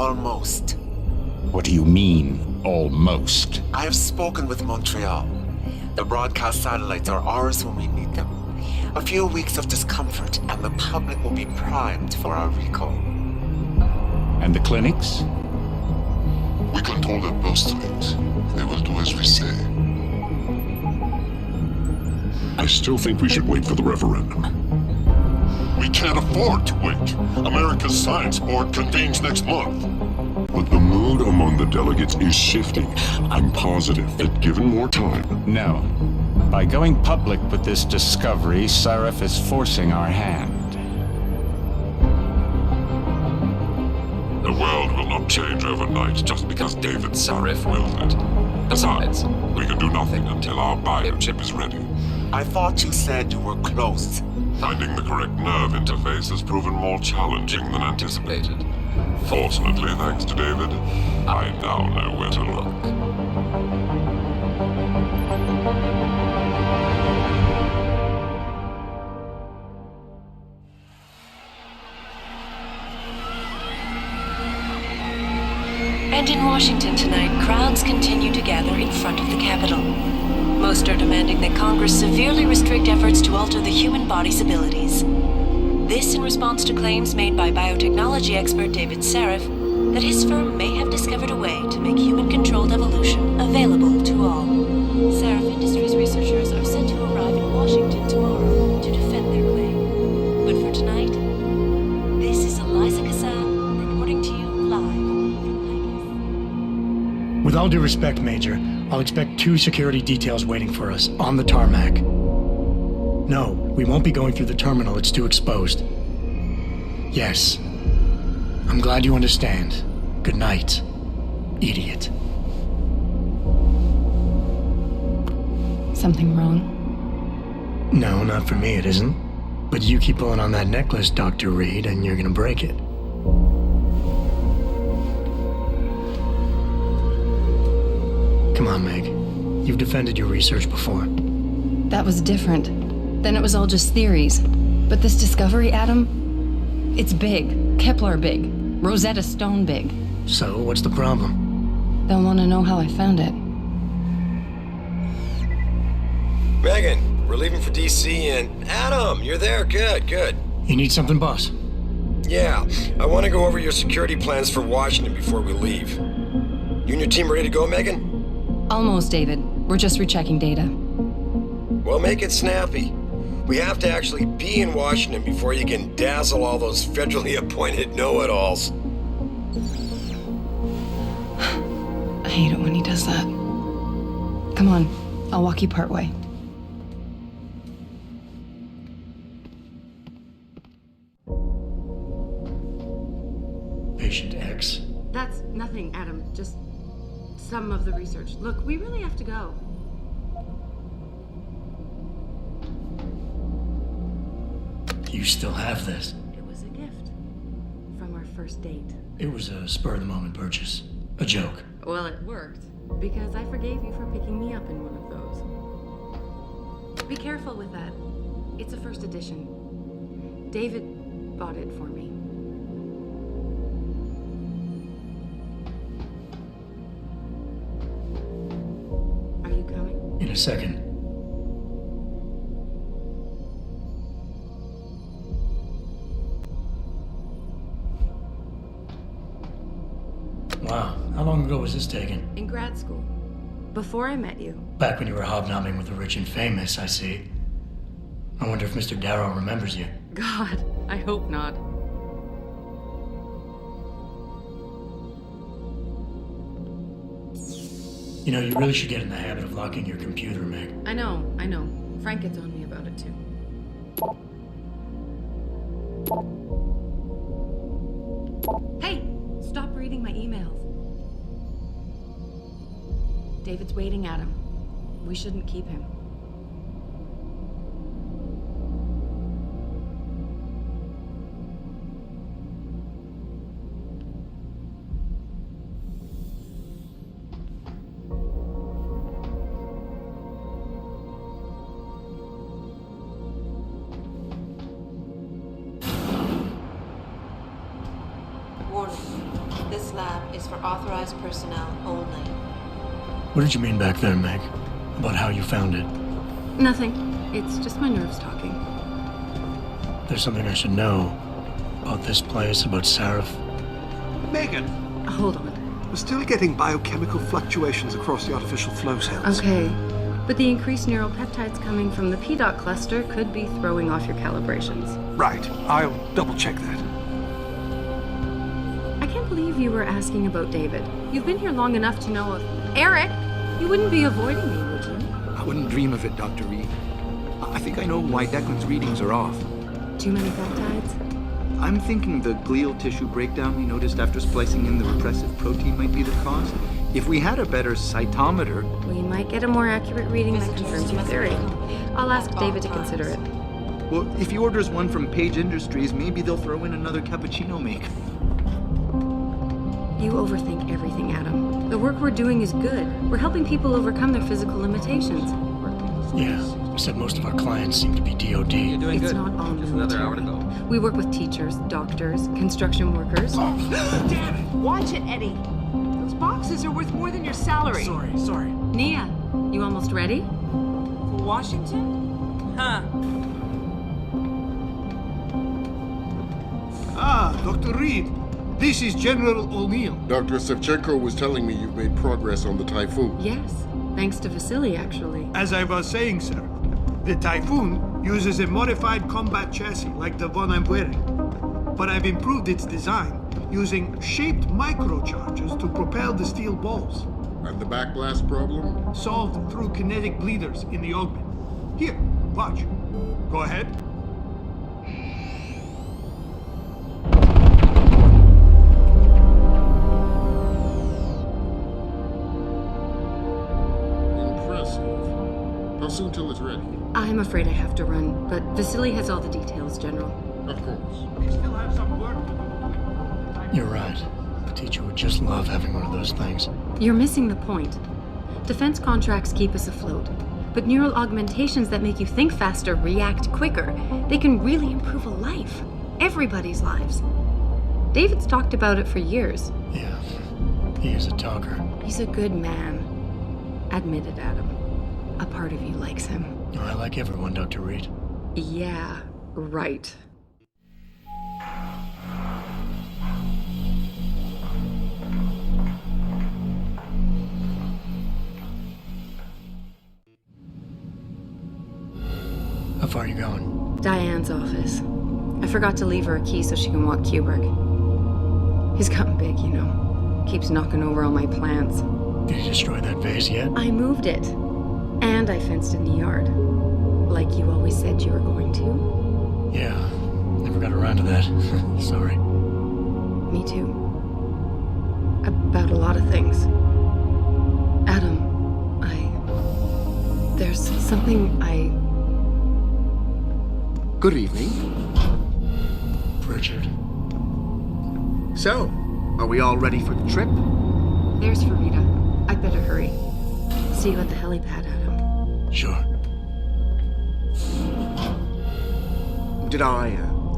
almost. What do you mean, almost? I have spoken with Montreal. The broadcast satellites are ours when we need them. A few weeks of discomfort, and the public will be primed for our recall. And the clinics? We control their purse strings. They will do as we say. I still think we should wait for the referendum. We can't afford to wait. America's Science Board convenes next month. But the mood among the delegates is shifting. I'm positive that given more time... No. By going public with this discovery, Sarif is forcing our hand. The world will not change overnight just because David Sarif wills it. Besides, we can do nothing until our biochip is ready. I thought you said you were close. Finding the correct nerve interface has proven more challenging than anticipated. Fortunately, thanks to David, I now know where to look. And in Washington tonight, crowds continue to gather in front of the Capitol. Most are demanding that Congress severely restrict efforts to alter the human body's abilities. This in response to claims made by biotechnology expert David Sarif that his firm may have discovered a way to make human-controlled evolution available to all. Sarif Industries researchers are set to arrive in Washington tomorrow to defend their claim. But for tonight, this is Eliza Kassan reporting to you live from Vegas. With all due respect, Major, I'll expect 2 security details waiting for us on the tarmac. No, we won't be going through the terminal. It's too exposed. Yes. I'm glad you understand. Good night, idiot. Something wrong? No, not for me, it isn't. But you keep pulling on that necklace, Dr. Reed, and you're gonna break it. Come on, Meg. You've defended your research before. That was different. Then it was all just theories. But this discovery, Adam, it's big. Kepler big. Rosetta Stone big. So, what's the problem? They'll want to know how I found it. Megan, we're leaving for DC and... Adam, you're there. Good, good. You need something, boss? Yeah, I want to go over your security plans for Washington before we leave. You and your team ready to go, Megan? Almost, David. We're just rechecking data. Well, make it snappy. We have to actually be in Washington before you can dazzle all those federally appointed know-it-alls. I hate it when he does that. Come on, I'll walk you part way. Patient X. That's nothing, Adam. Just some of the research. Look, we really have to go. You still have this. It was a gift from our first date. It was a spur-of-the-moment purchase. A joke. Well, it worked, because I forgave you for picking me up in one of those. Be careful with that. It's a first edition. David bought it for me. Are you coming? In a second. Wow, how long ago was this taken? In grad school. Before I met you. Back when you were hobnobbing with the rich and famous, I see. I wonder if Mr. Darrow remembers you. God, I hope not. You know, you really should get in the habit of locking your computer, Meg. I know. Frank gets on me about it too. Hey, stop reading my emails. David's waiting, Adam. We shouldn't keep him. Warning. This this lab is for authorized personnel only. What did you mean back there, Meg? About how you found it? Nothing. It's just my nerves talking. There's something I should know about this place, about Sarif. Megan, Hold on. we're still getting biochemical fluctuations across the artificial flow cells. Okay. But the increased neural peptides coming from the PDOT cluster could be throwing off your calibrations. Right. I'll double check that. I can't believe you were asking about David. You've been here long enough to know Eric, you wouldn't be avoiding me, would you? I wouldn't dream of it, Dr. Reed. I think I know why Declan's readings are off. Too many peptides? I'm thinking the glial tissue breakdown we noticed after splicing in the repressive protein might be the cause. If we had a better cytometer... We might get a more accurate reading that confirms your theory. I'll ask David to consider it. Well, if he orders one from Page Industries, maybe they'll throw in another cappuccino maker. You overthink everything, Adam. The work we're doing is good. We're helping people overcome their physical limitations. Yeah, except most of our clients seem to be DOD. It's not all military. We work with teachers, doctors, construction workers. Damn it! Watch it, Eddie. Those boxes are worth more than your salary. Sorry. Nia, you almost ready? For Washington? Huh. Ah, Dr. Reed. This is General O'Neill. Dr. Sevchenko was telling me you've made progress on the Typhoon. Yes, thanks to Vasily, actually. As I was saying, sir, the Typhoon uses a modified combat chassis like the one I'm wearing. But I've improved its design using shaped microcharges to propel the steel balls. And the backblast problem? Solved through kinetic bleeders in the augment. Here, watch. Go ahead. Impressive. How soon till it's ready? I'm afraid I have to run, but Vasily has all the details, General. Of course. We still have some work to do. You're right. The teacher would just love having one of those things. You're missing the point. Defense contracts keep us afloat, but neural augmentations that make you think faster, react quicker, they can really improve a life. Everybody's lives. David's talked about it for years. Yeah, he is a talker. He's a good man. Admit it, Adam. A part of you likes him. I like everyone, Dr. Reed. Yeah, right. How far are you going? Diane's office. I forgot to leave her a key so she can walk Kubrick. He's gotten big, you know. Keeps knocking over all my plants. Did you destroy that vase yet? I moved it. And I fenced in the yard. Like you always said you were going to. Yeah, never got around to that. Sorry. Me too. About a lot of things. Adam, there's something Good evening. Richard. So, are we all ready for the trip? There's Farida. I'd better hurry. See you at the helipad, Adam. Sure. Did I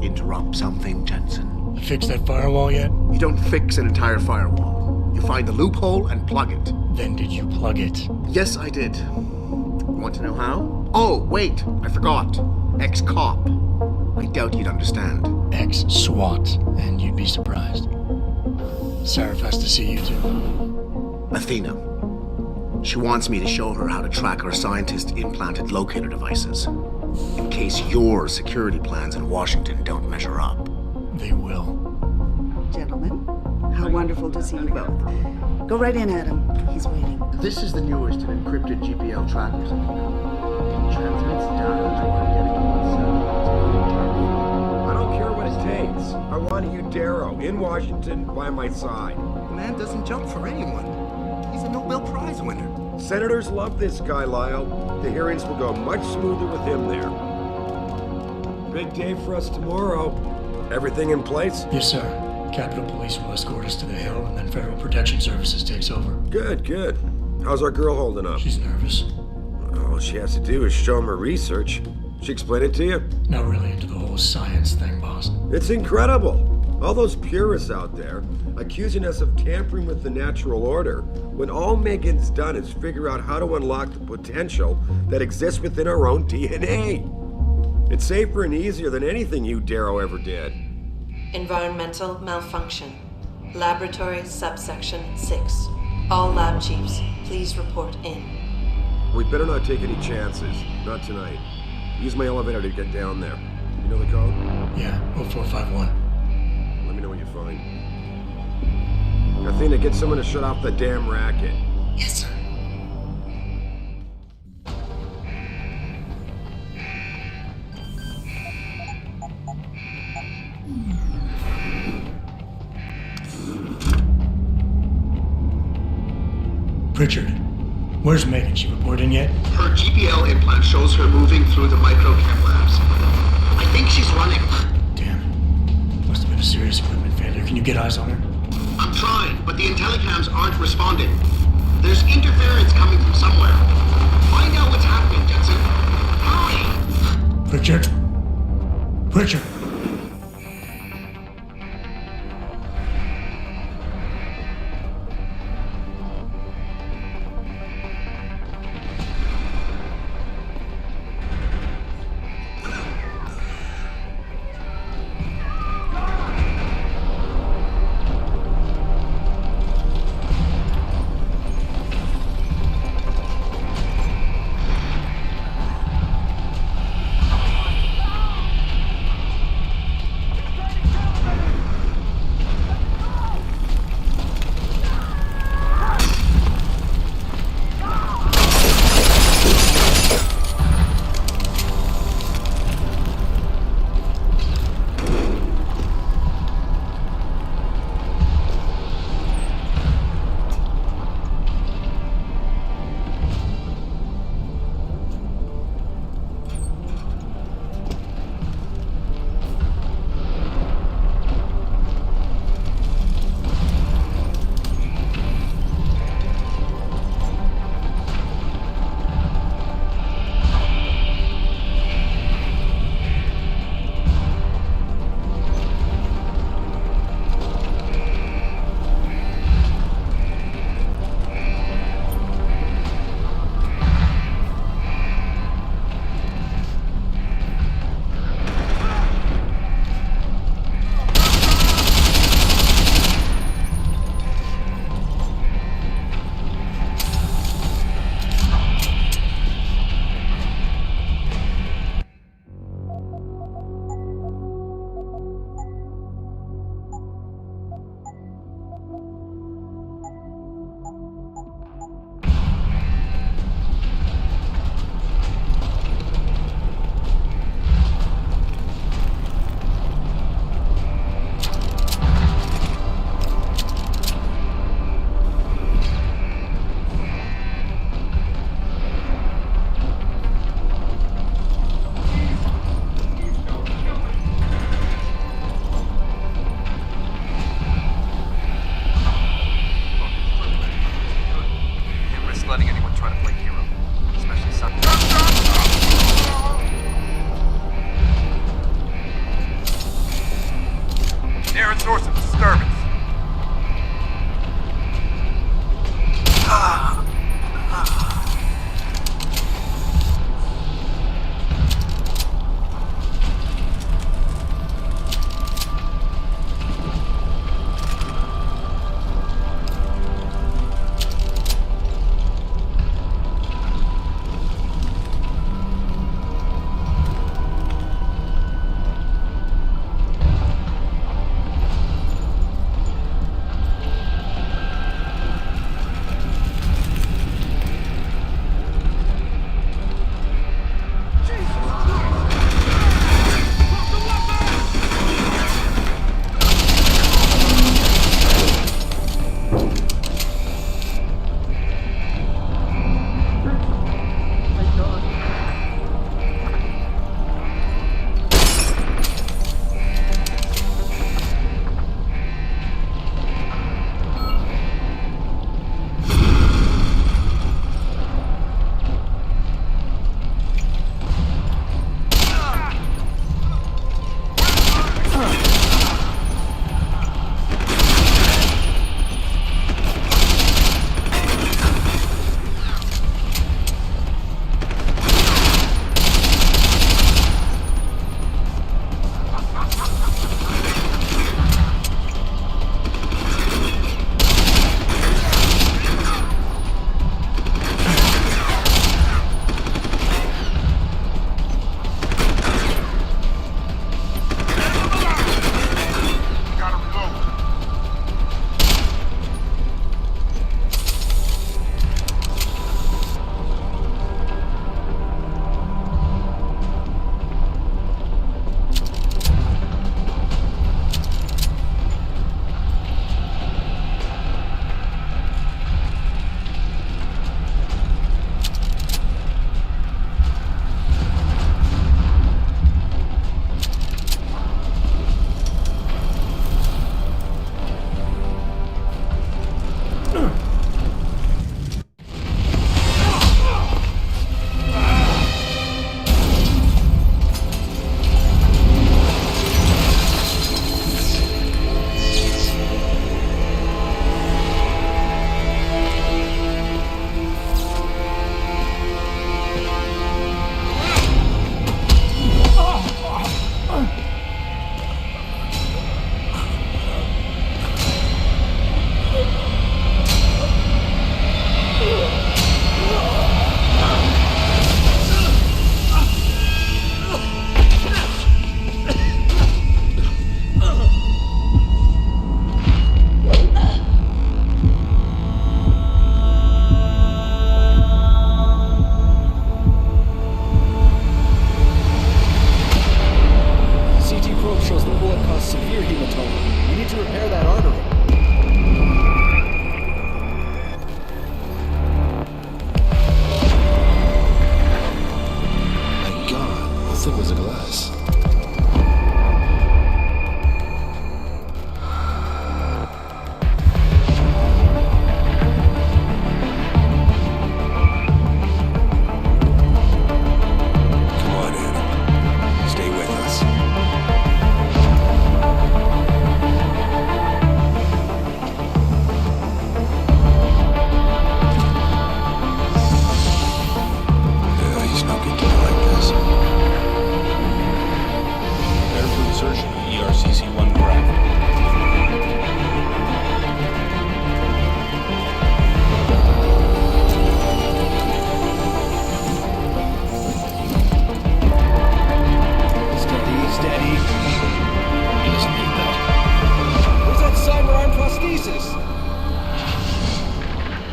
interrupt something, Jensen? Fix that firewall yet? You don't fix an entire firewall. You find the loophole and plug it. Then did you plug it? Yes, I did. Want to know how? Oh, wait, I forgot. Ex-cop. I doubt you'd understand. Ex-SWAT, and you'd be surprised. Sarif has to see you too. Athena. She wants me to show her how to track our scientist-implanted locator devices. In case your security plans in Washington don't measure up. They will. Gentlemen, how wonderful to see you both. Go right in, Adam. He's waiting. This is the newest in encrypted GPL trackers. It transmits data to our dedicated server. I don't care what it takes. I want you, Darrow, in Washington, by my side. The man doesn't jump for anyone. He's a Nobel Prize winner. Senators love this guy, Lyle. The hearings will go much smoother with him there. Big day for us tomorrow. Everything in place? Yes, sir. Capitol Police will escort us to the Hill, and then Federal Protection Services takes over. Good. How's our girl holding up? She's nervous. All she has to do is show him her research. She explained it to you? Not really into the whole science thing, boss. It's incredible. All those purists out there accusing us of tampering with the natural order, when all Megan's done is figure out how to unlock the potential that exists within our own DNA. It's safer and easier than anything you, Darrow, ever did. Environmental malfunction. Laboratory subsection 6. All lab chiefs, please report in. We better not take any chances. Not tonight. Use my elevator to get down there. You know the code? Yeah, 0451. Let me know what you find. Athena, get someone to shut off the damn racket. Yes, sir. Pritchard, where's Megan? She reported in yet? Her GPL implant shows her moving through the microchem labs. I think she's running. Damn. Must have been a serious equipment failure. Can you get eyes on her? I'm trying, but the intellicams aren't responding. There's interference coming from somewhere. Find out what's happening, Jensen. Hurry! Pritchard! Pritchard!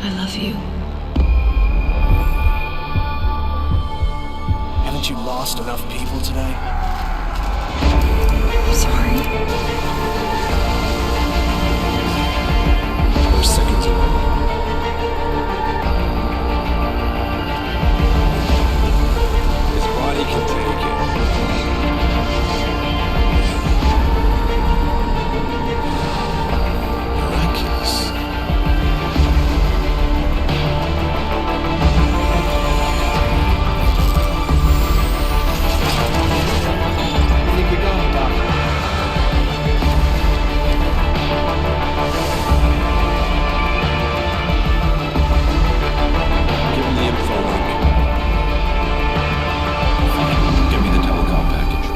I love you. Haven't you lost enough people today? I'm sorry. We're seconds away. His body can take it. Miraculous. I think we got him, Doctor. Give him the info link. Fine. Give me the telecom package.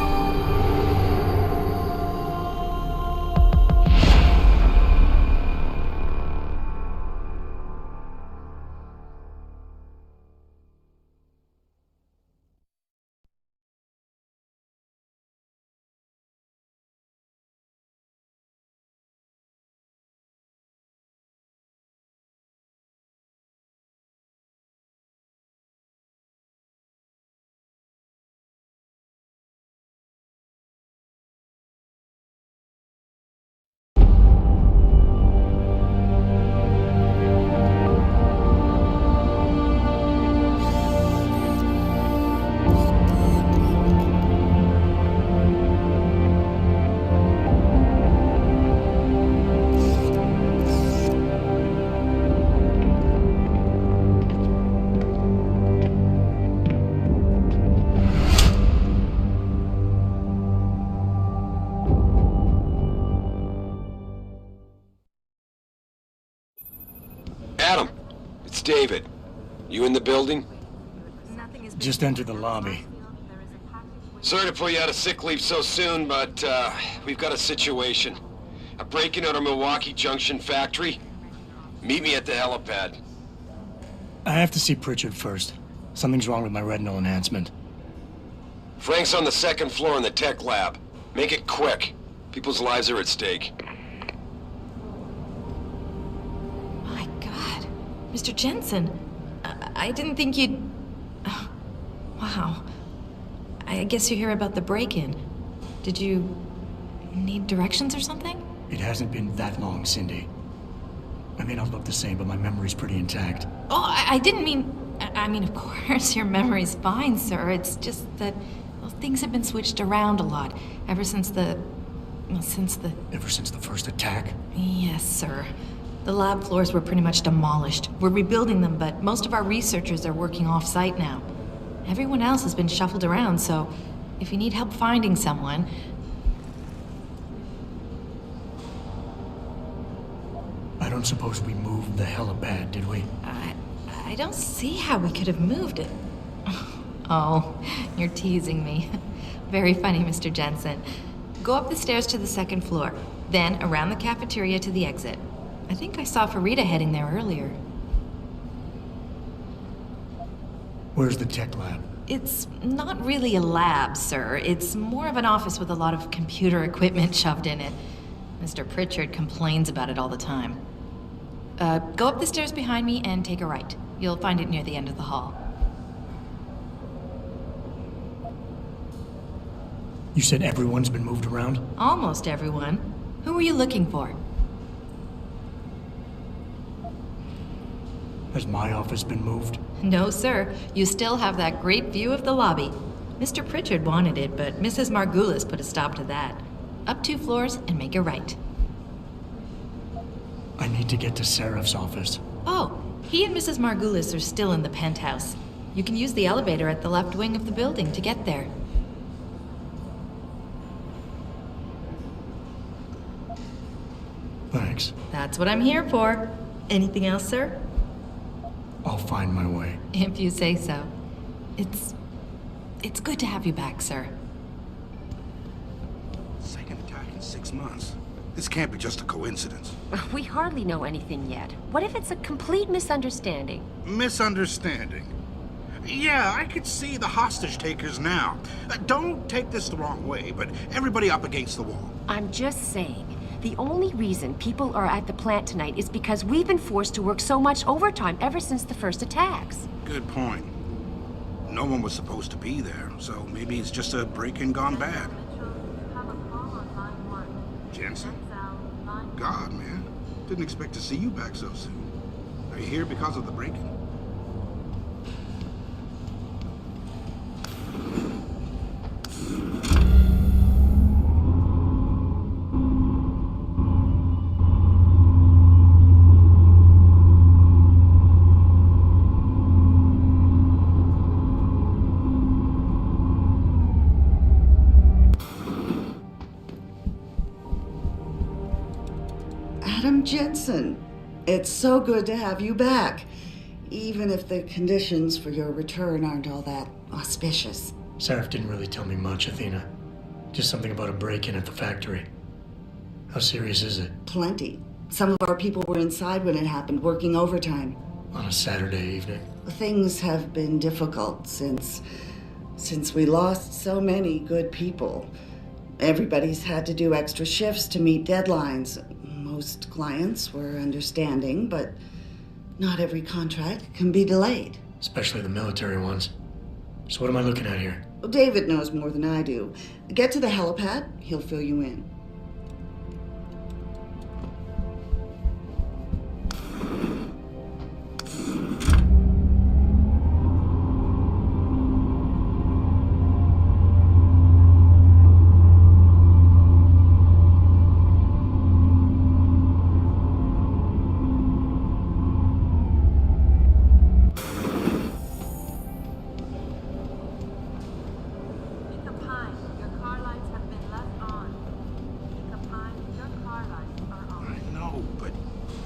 Adam, it's David. You in the building? Just entered the lobby. Sorry to pull you out of sick leave so soon, but we've got a situation. A break-in at our Milwaukee Junction factory. Meet me at the helipad. I have to see Pritchard first. Something's wrong with my retinal enhancement. Frank's on the second floor in the tech lab. Make it quick. People's lives are at stake. My God. Mr. Jensen, I didn't think you'd... Oh, wow. I guess you hear about the break-in. Did you need directions or something? It hasn't been that long, Cindy. I may not look the same, but my memory's pretty intact. Oh, I didn't mean... I mean, of course, your memory's fine, sir. It's just that, well, things have been switched around a lot ever since the... Well, Ever since the first attack? Yes, sir. The lab floors were pretty much demolished. We're rebuilding them, but most of our researchers are working off-site now. Everyone else has been shuffled around, so if you need help finding someone... I don't suppose we moved the helipad, did we? I don't see how we could have moved it. Oh, you're teasing me. Very funny, Mr. Jensen. Go up the stairs to the second floor, then around the cafeteria to the exit. I think I saw Farida heading there earlier. Where's the tech lab? It's not really a lab, sir. It's more of an office with a lot of computer equipment shoved in it. Mr. Pritchard complains about it all the time. Go up the stairs behind me and take a right. You'll find it near the end of the hall. You said everyone's been moved around? Almost everyone. Who were you looking for? Has my office been moved? No, sir. You still have that great view of the lobby. Mr. Pritchard wanted it, but Mrs. Margulis put a stop to that. Up 2 floors and make a right. I need to get to Seraph's office. Oh, he and Mrs. Margulis are still in the penthouse. You can use the elevator at the left wing of the building to get there. Thanks. That's what I'm here for. Anything else, sir? I'll find my way. If you say so. It's good to have you back, sir. Second attack in 6 months. This can't be just a coincidence. We hardly know anything yet. What if it's a complete misunderstanding? Misunderstanding? Yeah, I could see the hostage takers now. Don't take this the wrong way, but everybody up against the wall. I'm just saying, The only reason people are at the plant tonight is because we've been forced to work so much overtime ever since the first attacks. Good point. No one was supposed to be there, so maybe it's just a break-in gone bad. Jensen? God, man. Didn't expect to see you back so soon. Are you here because of the break-in? Adam Jensen, it's so good to have you back, even if the conditions for your return aren't all that auspicious. Sarif didn't really tell me much, Athena. Just something about a break-in at the factory. How serious is it? Plenty. Some of our people were inside when it happened, working overtime. On a Saturday evening? Things have been difficult since we lost so many good people. Everybody's had to do extra shifts to meet deadlines. Most clients were understanding, but not every contract can be delayed. Especially the military ones. So what am I looking at here? Well, David knows more than I do. Get to the helipad, he'll fill you in.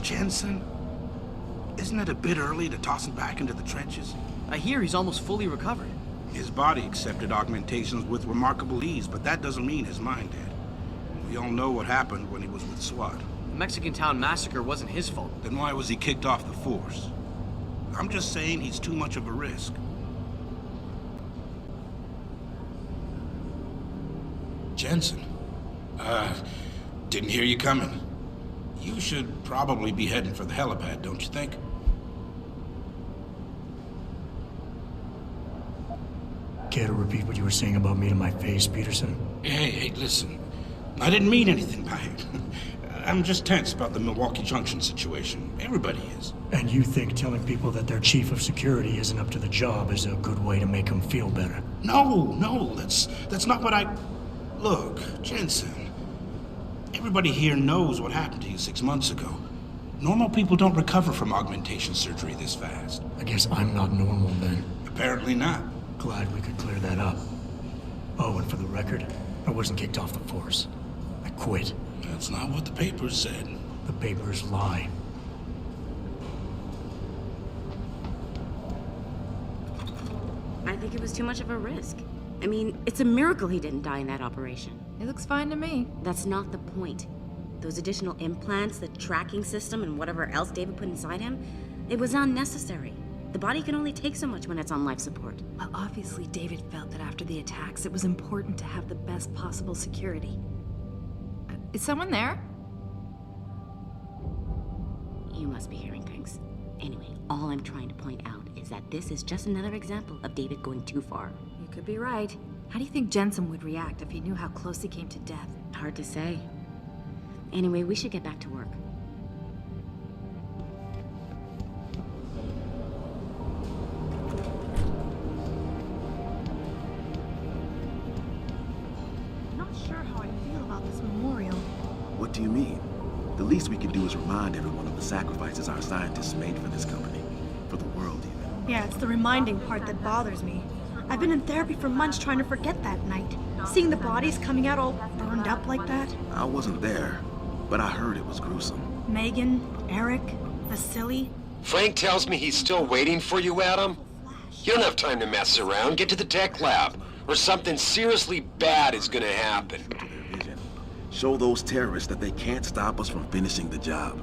Jensen? Isn't it a bit early to toss him back into the trenches? I hear he's almost fully recovered. His body accepted augmentations with remarkable ease, but that doesn't mean his mind did. We all know what happened when he was with SWAT. The Mexican Town massacre wasn't his fault. Then why was he kicked off the force? I'm just saying he's too much of a risk. Jensen, didn't hear you coming. You should probably be heading for the helipad, don't you think? Care to repeat what you were saying about me to my face, Peterson? Hey, listen. I didn't mean anything by it. I'm just tense about the Milwaukee Junction situation. Everybody is. And you think telling people that their chief of security isn't up to the job is a good way to make them feel better? No, that's not what I... Look, Jensen. Everybody here knows what happened to you 6 months ago. Normal people don't recover from augmentation surgery this fast. I guess I'm not normal then. Apparently not. Glad we could clear that up. Oh, and for the record, I wasn't kicked off the force. I quit. That's not what the papers said. The papers lie. I think it was too much of a risk. I mean, it's a miracle he didn't die in that operation. It looks fine to me. That's not the point. Those additional implants, the tracking system, and whatever else David put inside him, it was unnecessary. The body can only take so much when it's on life support. Well, obviously David felt that after the attacks, it was important to have the best possible security. Is someone there? You must be hearing things. Anyway, all I'm trying to point out is that this is just another example of David going too far. You could be right. How do you think Jensen would react if he knew how close he came to death? Hard to say. Anyway, we should get back to work. I'm not sure how I feel about this memorial. What do you mean? The least we can do is remind everyone of the sacrifices our scientists made for this company. For the world, even. Yeah, it's the reminding part that bothers me. I've been in therapy for months trying to forget that night. Seeing the bodies coming out all burned up like that. I wasn't there, but I heard it was gruesome. Megan, Eric, Vasily. Frank tells me he's still waiting for you, Adam. You don't have time to mess around. Get to the tech lab, or something seriously bad is gonna happen. Show those terrorists that they can't stop us from finishing the job.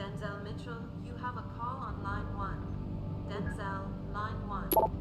Denzel Mitchell, you have a call on line 1. Denzel, line 1.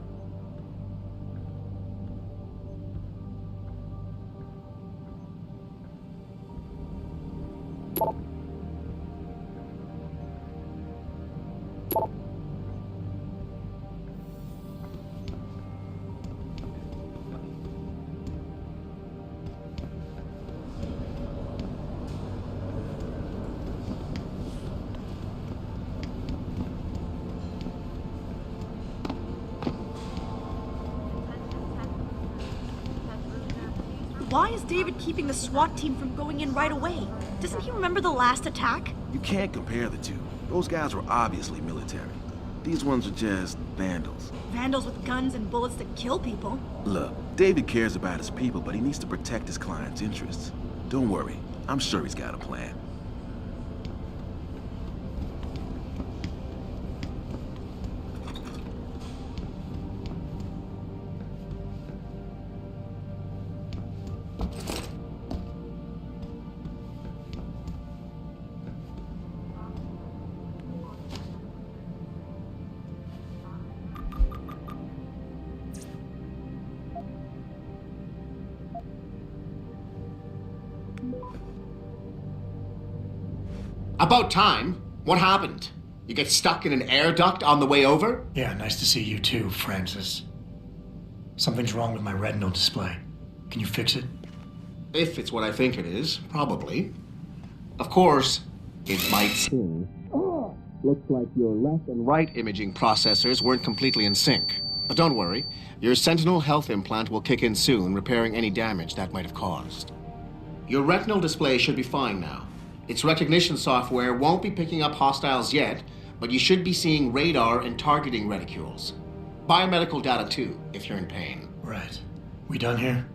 Why is David keeping the SWAT team from going in right away? Doesn't he remember the last attack? You can't compare the two. Those guys were obviously military. These ones are just vandals. Vandals with guns and bullets that kill people. Look, David cares about his people, but he needs to protect his client's interests. Don't worry, I'm sure he's got a plan. About time. What happened? You get stuck in an air duct on the way over? Yeah, nice to see you too, Francis. Something's wrong with my retinal display. Can you fix it? If it's what I think it is, probably. Of course, it might seem. Looks like your left and right imaging processors weren't completely in sync. But don't worry, your Sentinel health implant will kick in soon, repairing any damage that might have caused. Your retinal display should be fine now. Its recognition software won't be picking up hostiles yet, but you should be seeing radar and targeting reticules. Biomedical data too, if you're in pain. Right. We done here?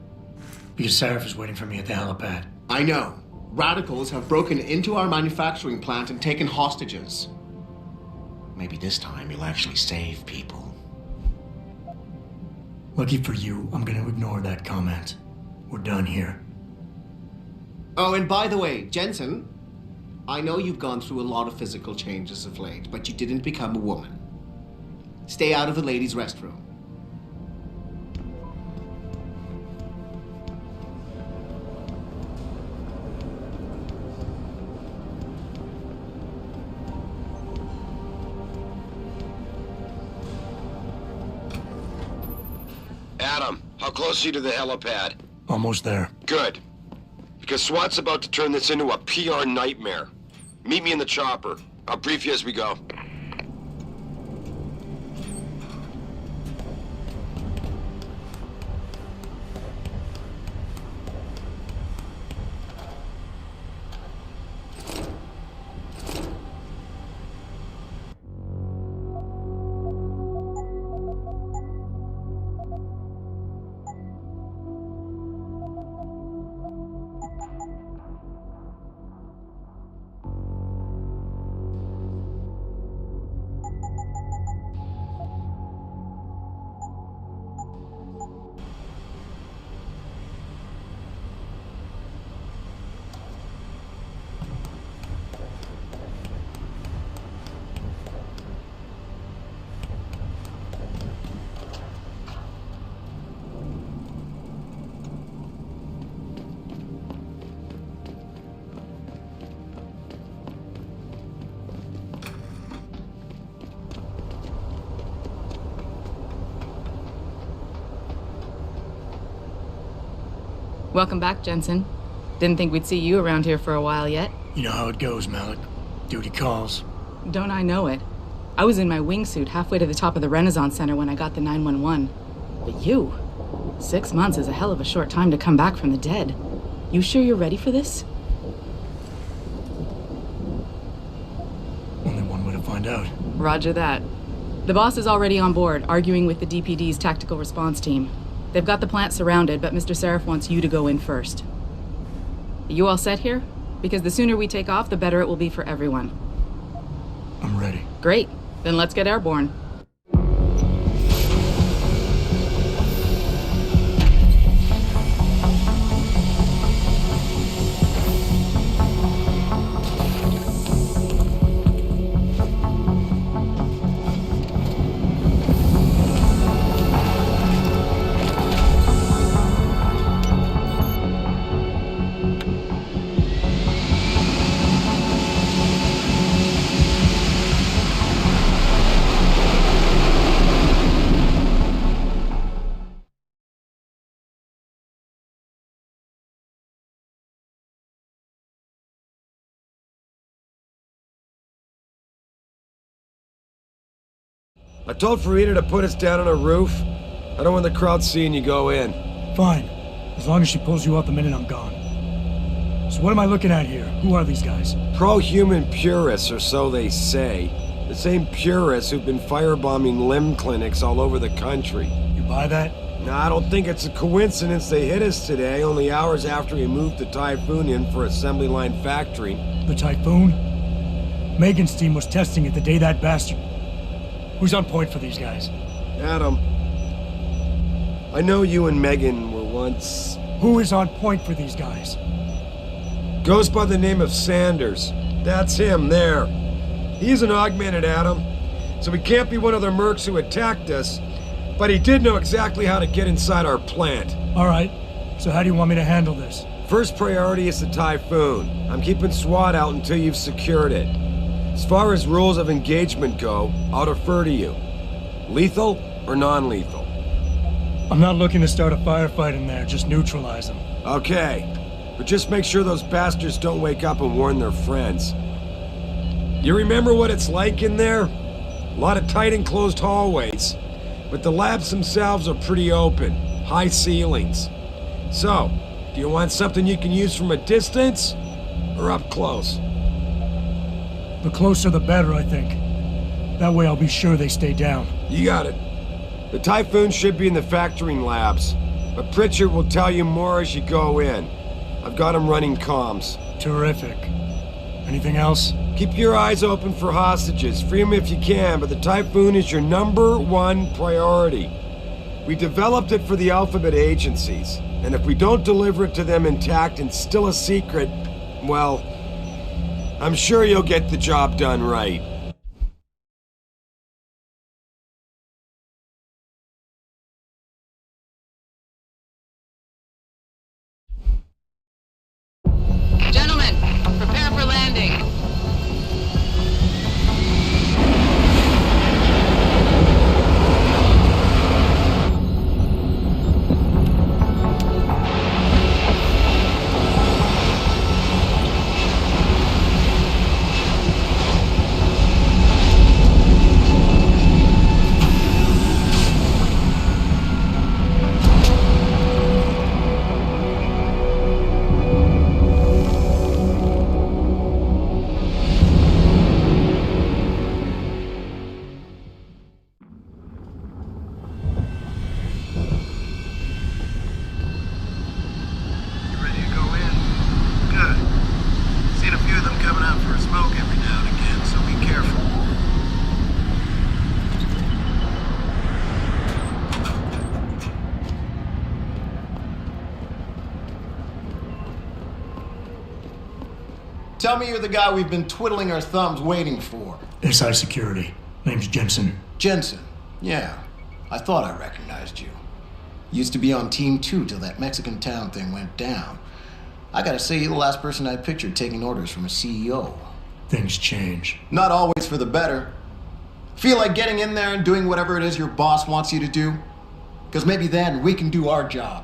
Because Sarif is waiting for me at the helipad. I know. Radicals have broken into our manufacturing plant and taken hostages. Maybe this time you'll actually save people. Lucky for you, I'm gonna ignore that comment. We're done here. Oh, and by the way, Jensen, I know you've gone through a lot of physical changes of late, but you didn't become a woman. Stay out of the ladies' restroom. Adam, how close are you to the helipad? Almost there. Good. Because SWAT's about to turn this into a PR nightmare. Meet me in the chopper. I'll brief you as we go. Welcome back, Jensen. Didn't think we'd see you around here for a while yet. You know how it goes, Malik. Duty calls. Don't I know it? I was in my wingsuit halfway to the top of the Renaissance Center when I got the 911. But you? 6 months is a hell of a short time to come back from the dead. You sure you're ready for this? Only one way to find out. Roger that. The boss is already on board, arguing with the DPD's tactical response team. They've got the plant surrounded, but Mr. Sarif wants you to go in first. You all set here? Because the sooner we take off, the better it will be for everyone. I'm ready. Great. Then let's get airborne. I told Farida to put us down on a roof. I don't want the crowd seeing you go in. Fine. As long as she pulls you out the minute I'm gone. So what am I looking at here? Who are these guys? Pro-human purists, or so they say. The same purists who've been firebombing limb clinics all over the country. You buy that? No, I don't think it's a coincidence they hit us today, only hours after we moved the Typhoon in for assembly line factory. The Typhoon? Megan's team was testing it the day that bastard... Who's on point for these guys? Adam. I know you and Megan were once... Who is on point for these guys? Goes by the name of Sanders. That's him, there. He's an augmented, Adam. So he can't be one of the mercs who attacked us, but he did know exactly how to get inside our plant. All right. So how do you want me to handle this? First priority is the Typhoon. I'm keeping SWAT out until you've secured it. As far as rules of engagement go, I'll defer to you. Lethal or non-lethal? I'm not looking to start a firefight in there, just neutralize them. Okay. But just make sure those bastards don't wake up and warn their friends. You remember what it's like in there? A lot of tight enclosed hallways. But the labs themselves are pretty open. High ceilings. So, do you want something you can use from a distance? Or up close? The closer the better, I think. That way I'll be sure they stay down. You got it. The Typhoon should be in the factoring labs. But Pritchard will tell you more as you go in. I've got him running comms. Terrific. Anything else? Keep your eyes open for hostages. Free them if you can, but the Typhoon is your #1 priority. We developed it for the Alphabet agencies, and if we don't deliver it to them intact and still a secret, well, I'm sure you'll get the job done right. Gentlemen, prepare for landing. Tell me you're the guy we've been twiddling our thumbs waiting for. SI Security. Name's Jensen. Jensen. Yeah. I thought I recognized you. Used to be on Team 2 till that Mexican town thing went down. I gotta say, you're the last person I pictured taking orders from a CEO. Things change. Not always for the better. Feel like getting in there and doing whatever it is your boss wants you to do? Because maybe then we can do our job.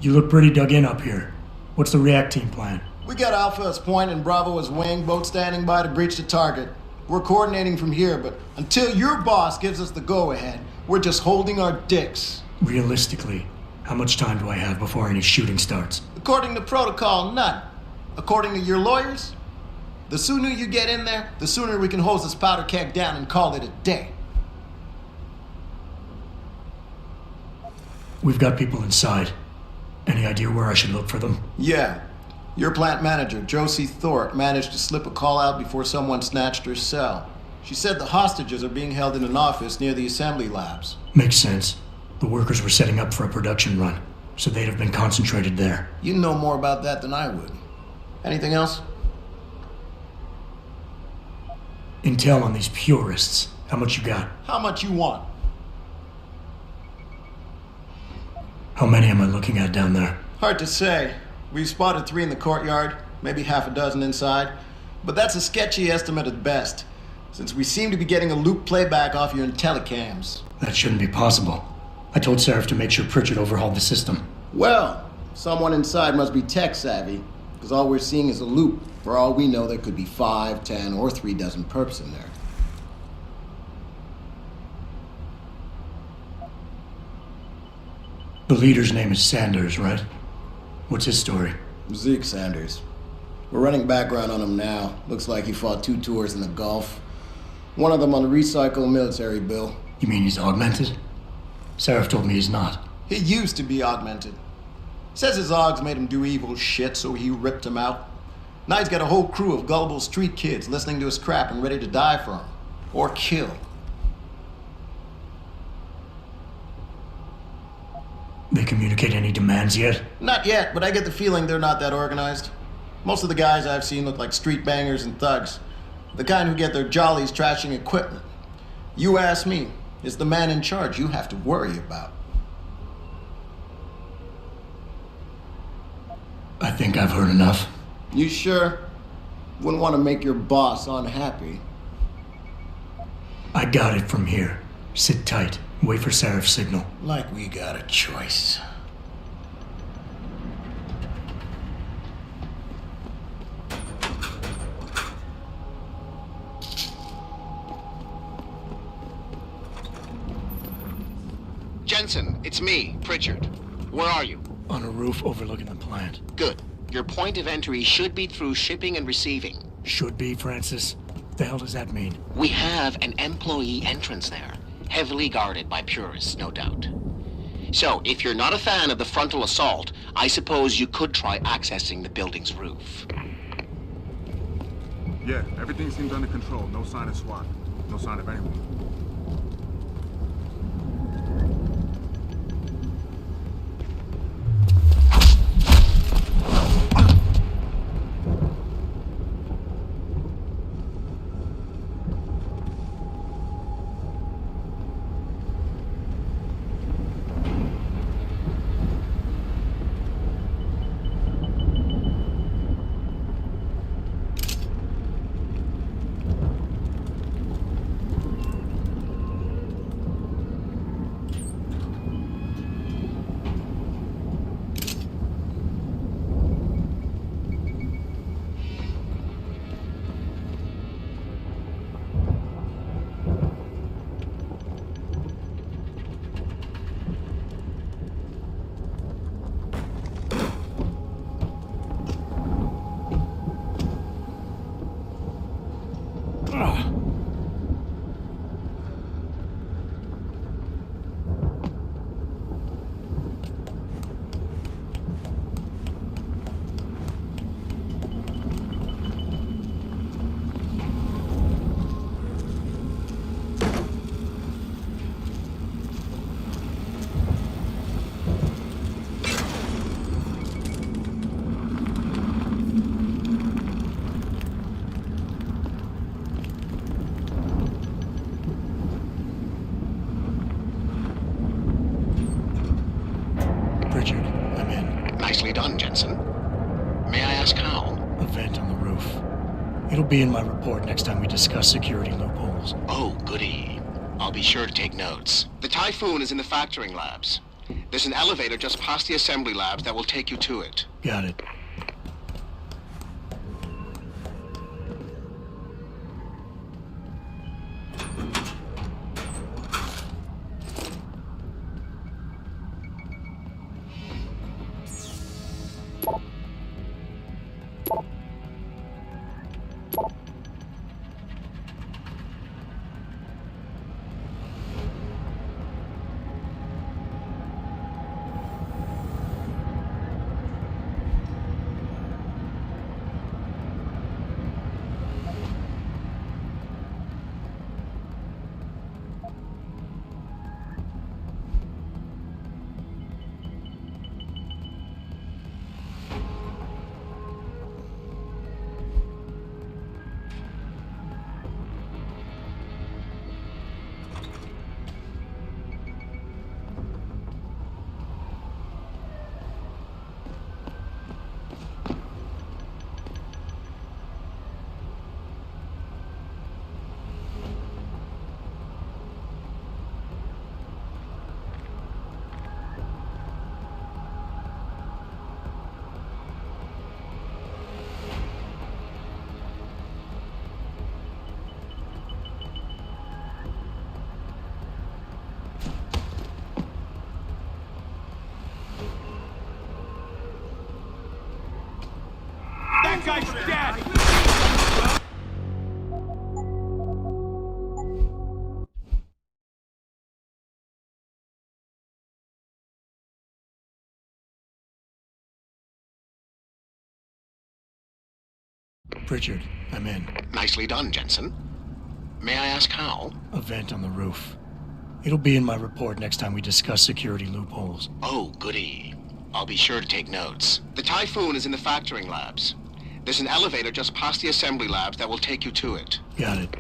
You look pretty dug in up here. What's the react team plan? We got Alpha as point and Bravo as wing, both standing by to breach the target. We're coordinating from here, but until your boss gives us the go-ahead, we're just holding our dicks. Realistically, how much time do I have before any shooting starts? According to protocol, none. According to your lawyers, the sooner you get in there, the sooner we can hose this powder keg down and call it a day. We've got people inside. Any idea where I should look for them? Yeah. Your plant manager, Josie Thorpe, managed to slip a call out before someone snatched her cell. She said the hostages are being held in an office near the assembly labs. Makes sense. The workers were setting up for a production run, so they'd have been concentrated there. You know more about that than I would. Anything else? Intel on these purists. How much you got? How much you want? How many am I looking at down there? Hard to say. We've spotted 3 in the courtyard, maybe half a dozen inside. But that's a sketchy estimate at best, since we seem to be getting a loop playback off your telecams. That shouldn't be possible. I told Seraph to make sure Pritchard overhauled the system. Well, Someone inside must be tech savvy, because all we're seeing is a loop. For all we know, there could be 5, 10, or 3 dozen perps in there. The leader's name is Sanders, right? What's his story? Zeke Sanders. We're running background on him now. Looks like he fought 2 tours in the Gulf. One of them on a recycled military bill. You mean he's augmented? Sarif told me he's not. He used to be augmented. Says his Augs made him do evil shit, so he ripped him out. Now he's got a whole crew of gullible street kids listening to his crap and ready to die for him. Or kill. They communicate any demands yet? Not yet, but I get the feeling they're not that organized. Most of the guys I've seen look like street bangers and thugs. The kind who get their jollies trashing equipment. You ask me, it's the man in charge you have to worry about. I think I've heard enough. You sure? Wouldn't want to make your boss unhappy. I got it from here. Sit tight. Wait for Sarif's signal. Like we got a choice. Jensen, it's me, Pritchard. Where are you? On a roof overlooking the plant. Good. Your point of entry should be through shipping and receiving. Should be, Francis. The hell does that mean? We have an employee entrance there. Heavily guarded by purists, no doubt. So, if you're not a fan of the frontal assault, I suppose you could try accessing the building's roof. Yeah, everything seems under control. No sign of SWAT. No sign of anyone. Pritchard, I'm in. Nicely done, Jensen. May I ask how? A vent on the roof. It'll be in my report next time we discuss security loopholes. Oh, goody. I'll be sure to take notes. The Typhoon is in the factoring labs. There's an elevator just past the assembly labs that will take you to it. Got it. guy's dead! Pritchard, I'm in. Nicely done, Jensen. May I ask how? A vent on the roof. It'll be in my report next time we discuss security loopholes. Oh, goody. I'll be sure to take notes. The Typhoon is in the factoring labs. There's an elevator just past the assembly labs that will take you to it. Got it.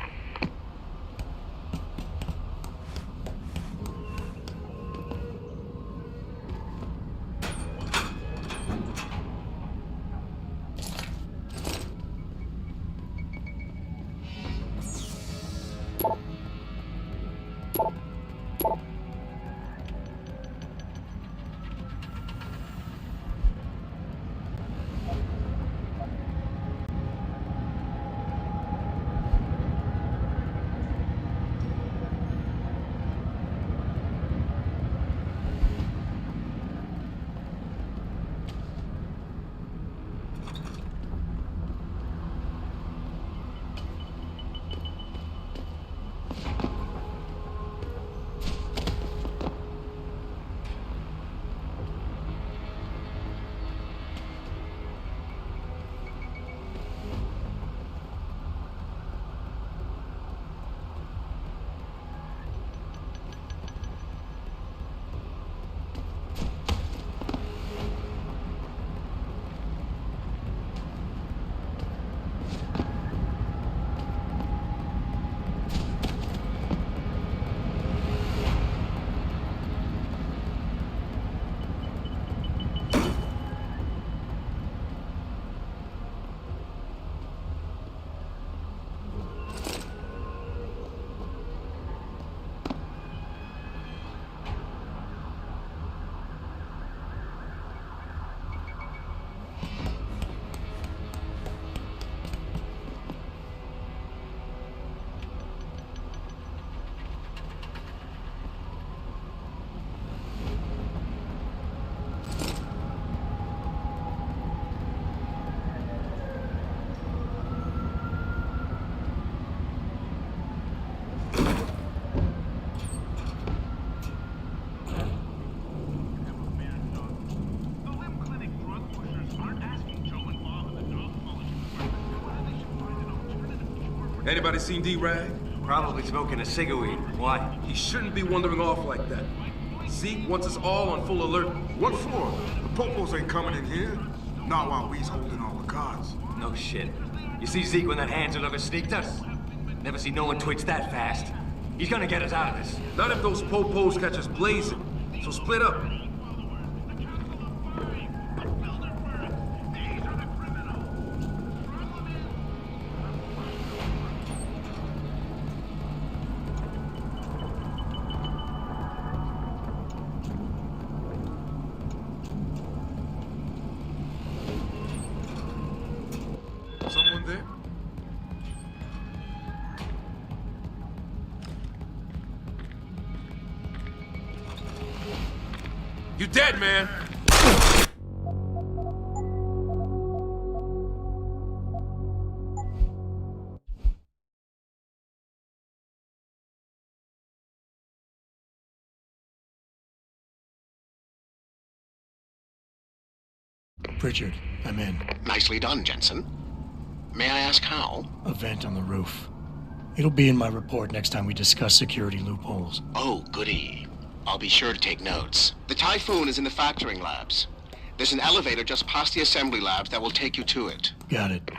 Anybody seen D-Rag? Probably smoking a cigarette. Why? He shouldn't be wandering off like that. Zeke wants us all on full alert. What for? The popos ain't coming in here. Not while we's holding all the cards. No shit. You see Zeke when that Hansel ever sneaked us? Never see no one twitch that fast. He's gonna get us out of this. Not if those popos catch us blazing. So split up. Someone there? You dead, man! Pritchard, I'm in. Nicely done, Jensen. May I ask how? A vent on the roof. It'll be in my report next time we discuss security loopholes. Oh, goody. I'll be sure to take notes. The Typhoon is in the factoring labs. There's an elevator just past the assembly labs that will take you to it. Got it.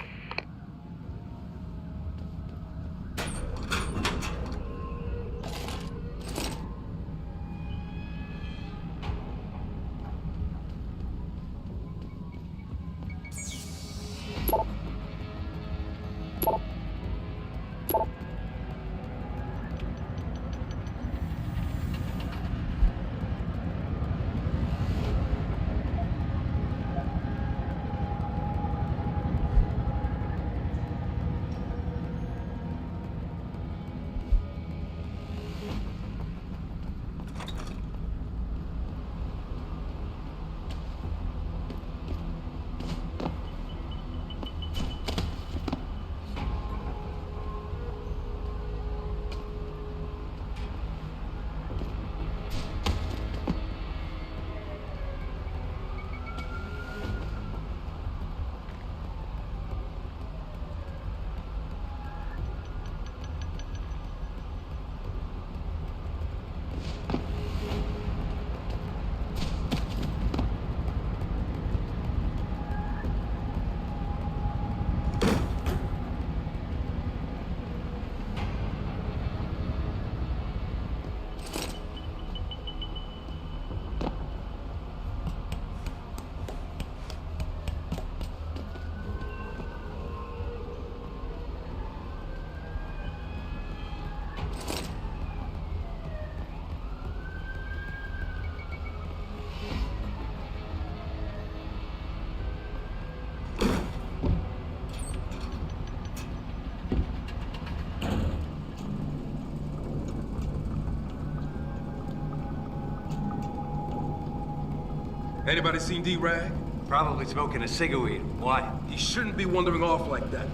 Anybody seen D-Rag? Probably smoking a cigarette. Why? He shouldn't be wandering off like that.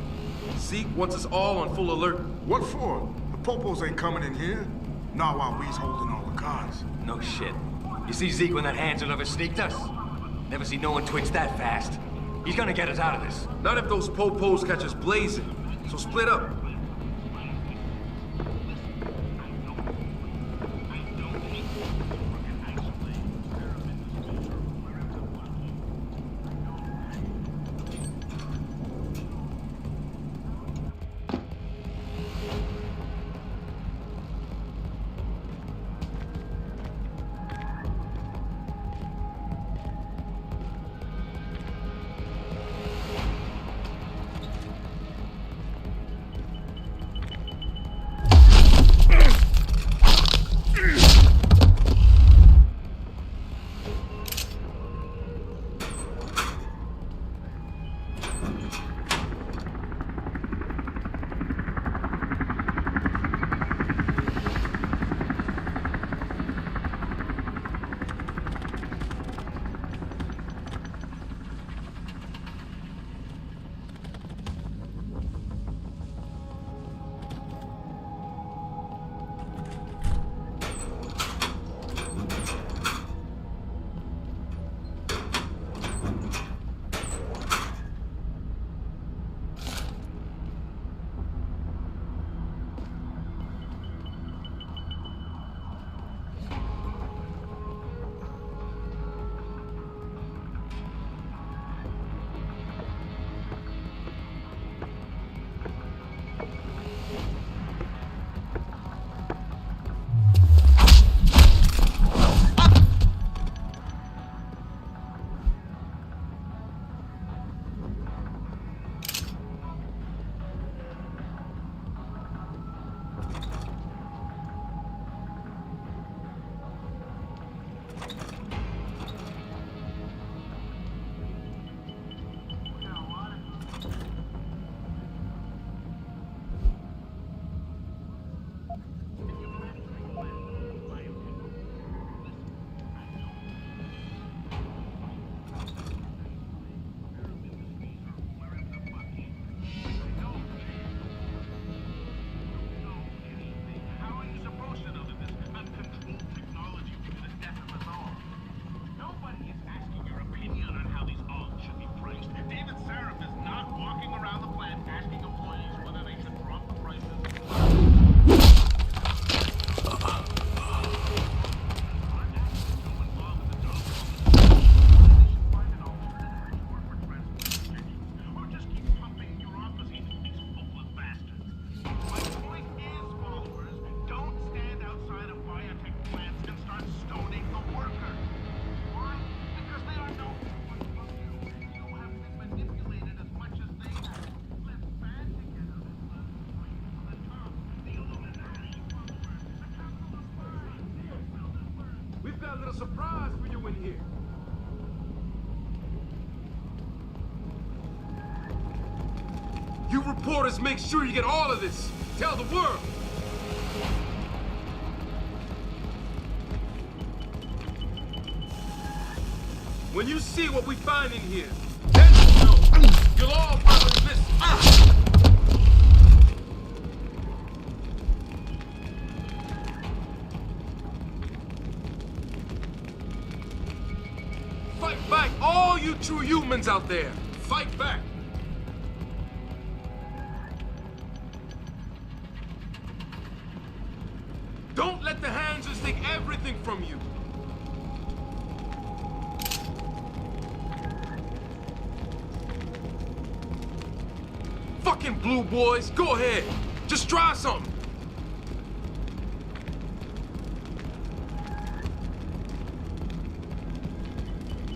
Zeke wants us all on full alert. What for? The popos ain't coming in here. Not while we's holding all the cards. No shit. You see Zeke when that handler ever sneaked us? Never see no one twitch that fast. He's gonna get us out of this. Not if those popos catch us blazing. So split up. Got a little surprise for you in here. You reporters make sure you get all of this. Tell the world. When you see what we find in here, then you'll know. You'll all probably listen. Fight back, all you true humans out there. Fight back. Don't let the hands just take everything from you. Fucking blue boys, go ahead. Just try something.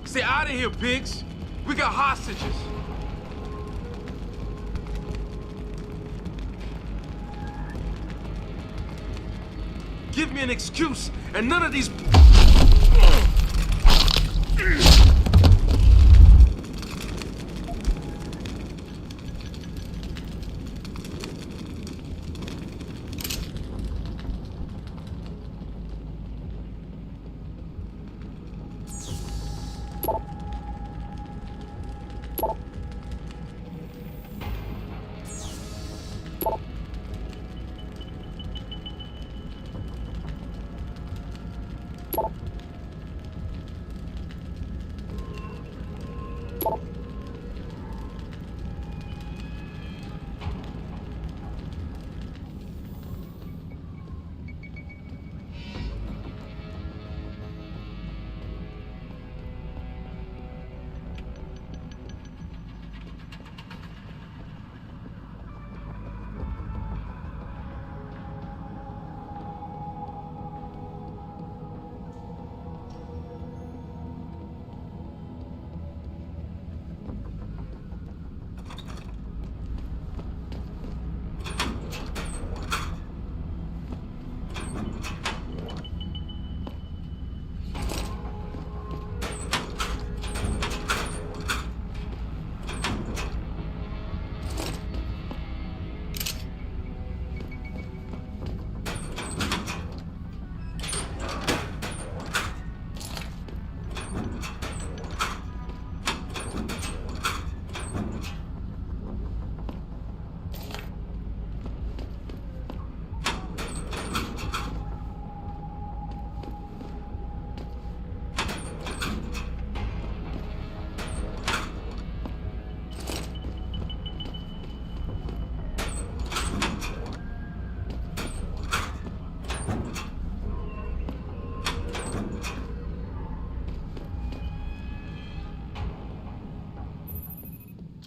Stay out of here, pigs. We got hostages. Give me an excuse, and none of these...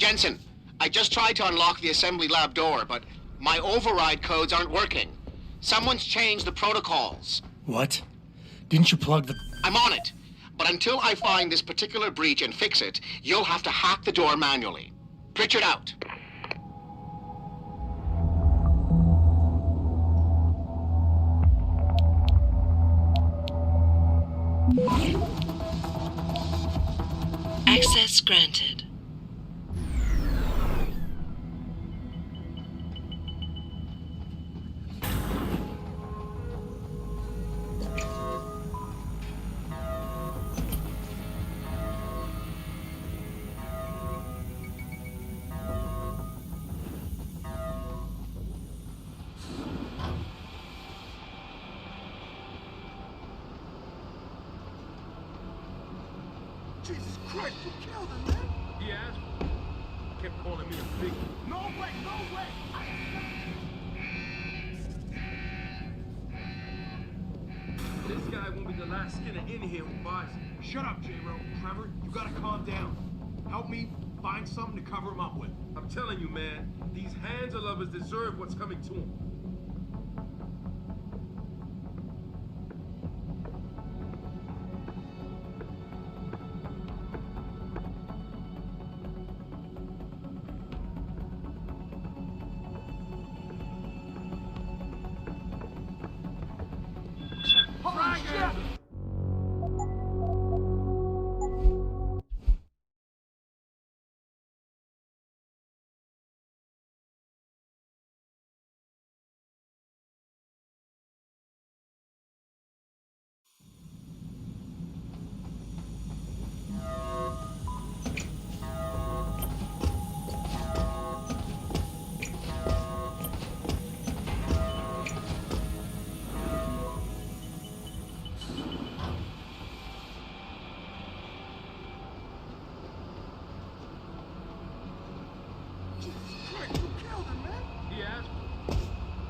Jensen, I just tried to unlock the assembly lab door, but my override codes aren't working. Someone's changed the protocols. What? Didn't you plug the... I'm on it. But until I find this particular breach and fix it, you'll have to hack the door manually. Pritchard out. Access granted. Jesus Christ, you killed him, man! He asked for it. Kept calling me a big... No way, no way! This guy won't be the last skinner in here who buys it. Shut up, J-Ro. Trevor, you gotta calm down. Help me find something to cover him up with. I'm telling you, man, these hands of lovers deserve what's coming to them.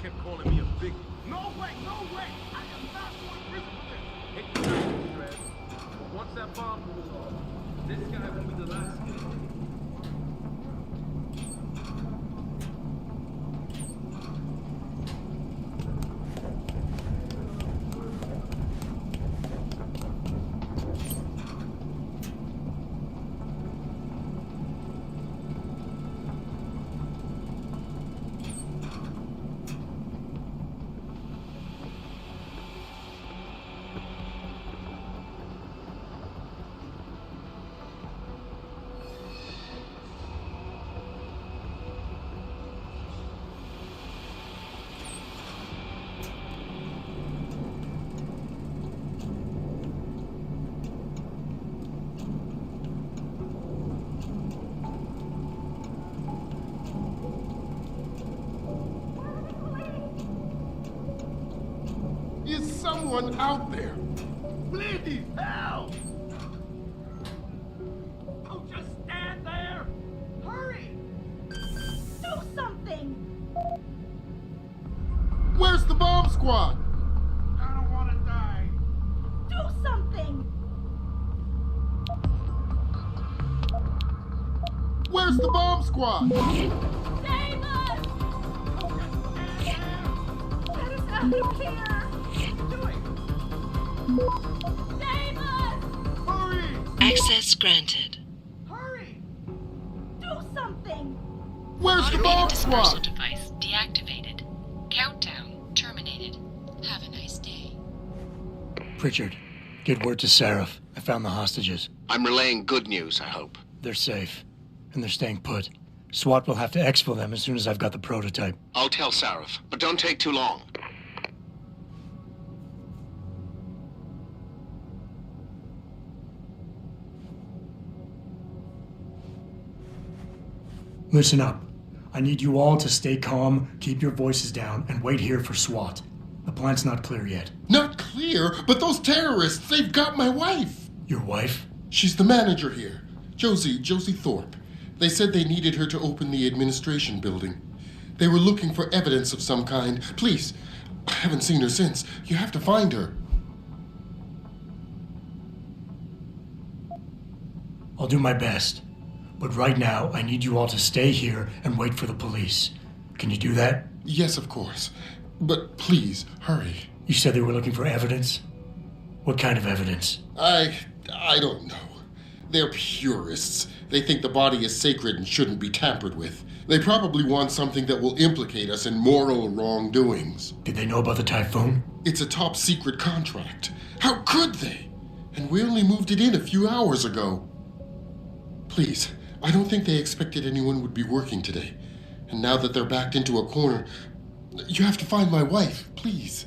Kept calling me a big... No way, no way! I am not going to prison for this! Hate to tell you, Trev, but once that bomb goes off, this guy won't be the last kid. Is someone out there? Please, help! Don't just stand there! Hurry! Do something! Where's the bomb squad? I don't want to die. Do something! Where's the bomb squad? Save us! Get us out of here! Save us! Hurry! Access granted. Hurry! Do something! Where's the bomb dispersal squad? device deactivated. Countdown terminated. Have a nice day. Pritchard, get word to Seraph. I found the hostages. I'm relaying good news, I hope. They're safe, and they're staying put. SWAT will have to exfil them as soon as I've got the prototype. I'll tell Sarif, but don't take too long. Listen up. I need you all to stay calm, keep your voices down, and wait here for SWAT. The plant's not clear yet. Not clear, but those terrorists, they've got my wife. Your wife? She's the manager here. Josie Thorpe. They said they needed her to open the administration building. They were looking for evidence of some kind. Please, I haven't seen her since. You have to find her. I'll do my best. But right now, I need you all to stay here and wait for the police. Can you do that? Yes, of course. But please, hurry. You said they were looking for evidence? What kind of evidence? I don't know. They're purists. They think the body is sacred and shouldn't be tampered with. They probably want something that will implicate us in moral wrongdoings. Did they know about the typhoon? It's a top secret contract. How could they? And we only moved it in a few hours ago. Please, I don't think they expected anyone would be working today. And now that they're backed into a corner, you have to find my wife, please.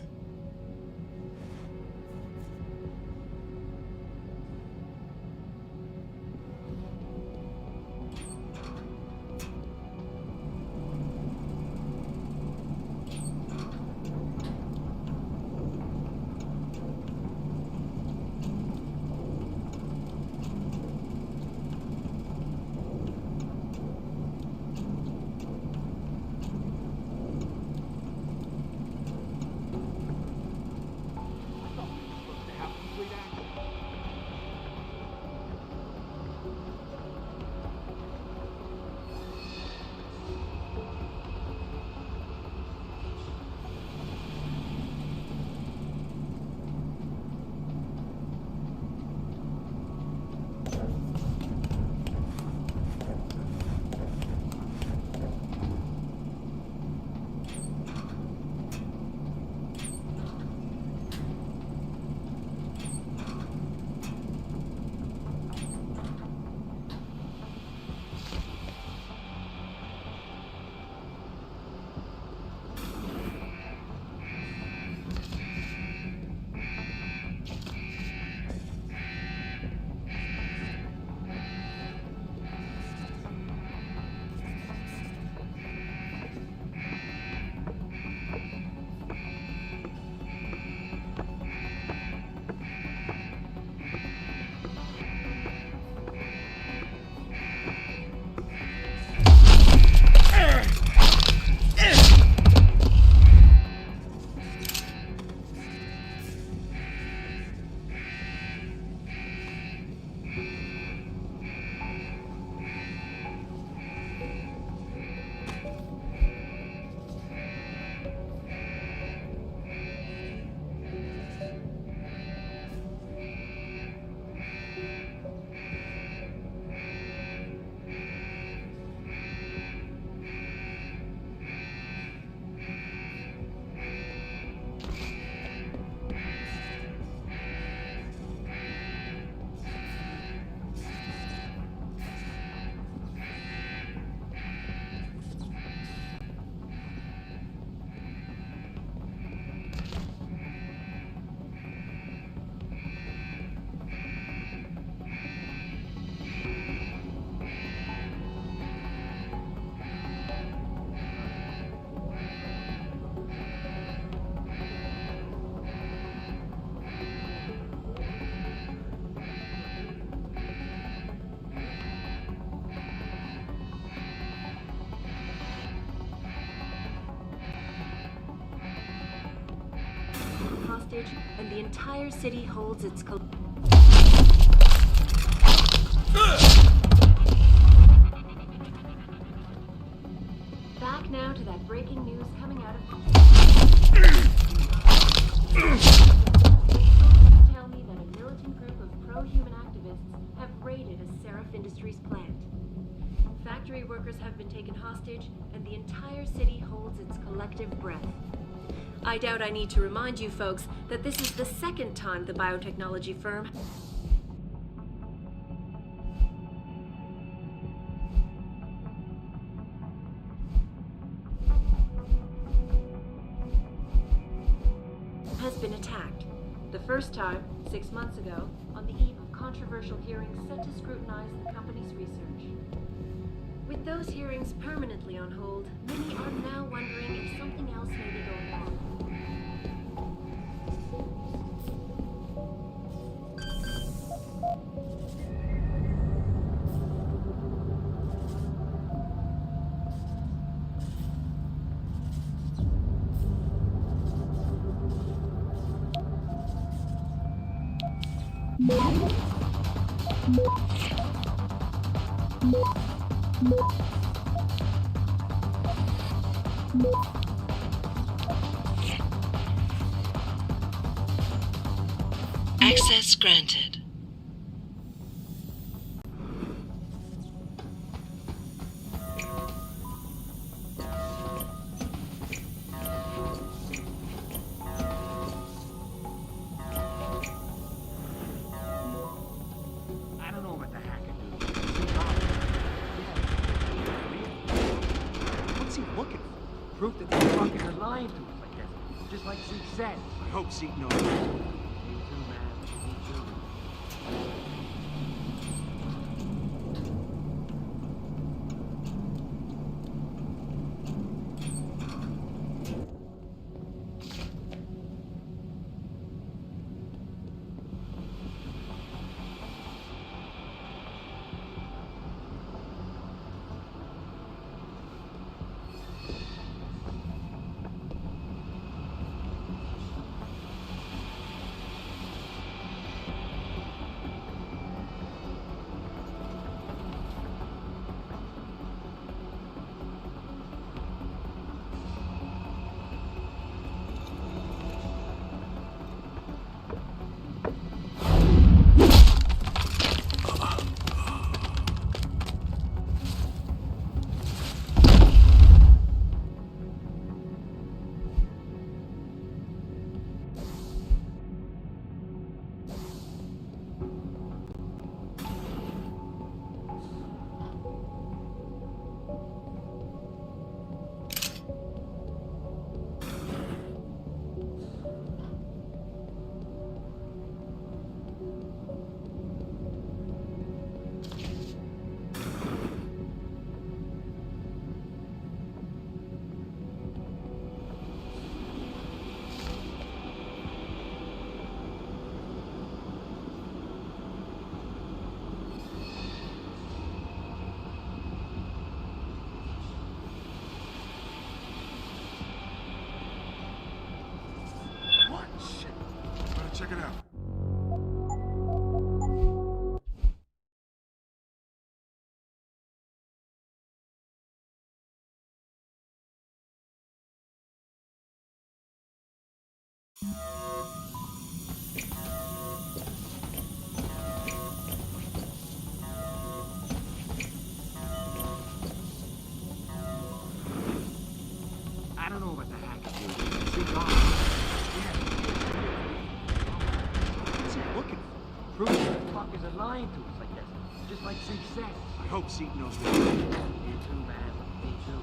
And the entire city holds its Back now to that breaking news coming out of tell me that a militant group of pro-human activists have raided a Seraph Industries plant. Factory workers have been taken hostage, and the entire city holds its collective breath. I doubt I need to remind you folks that this is the second time the biotechnology firm has been attacked. The first time, 6 months ago, on the eve of controversial hearings set to scrutinize the company's research. With those hearings permanently on hold, many are now wondering if something else may be going on. Access granted. I don't know what the hacker do. What's he looking for? Proof that the fuckers are lying to us, I guess. Just like Zeke said. I hope Zeke knows. Me too, man. Me too. Check it out. I don't know what the hacker do. Zeke on. What's he looking for? Proof that the fuckers are lying to us, I guess. Just like Zeke said. I hope Zeke knows. Me too, man. Me too.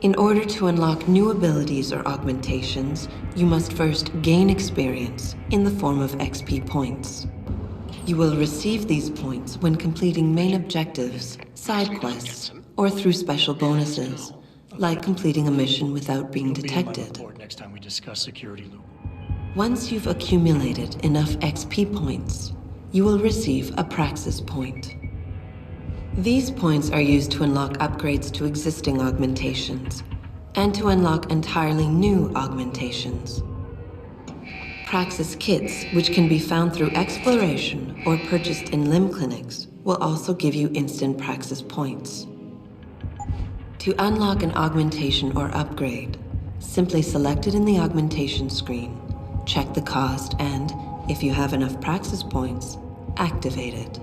In order to unlock new abilities or augmentations, you must first gain experience in the form of XP points. You will receive these points when completing main objectives, side quests, or through special bonuses, like completing a mission without being detected. Next time we discuss security loop. Once you've accumulated enough XP points, you will receive a Praxis point. These points are used to unlock upgrades to existing augmentations, and to unlock entirely new augmentations. Praxis kits, which can be found through exploration or purchased in limb clinics, will also give you instant Praxis points. To unlock an augmentation or upgrade, simply select it in the augmentation screen, check the cost, and, if you have enough Praxis points, activate it.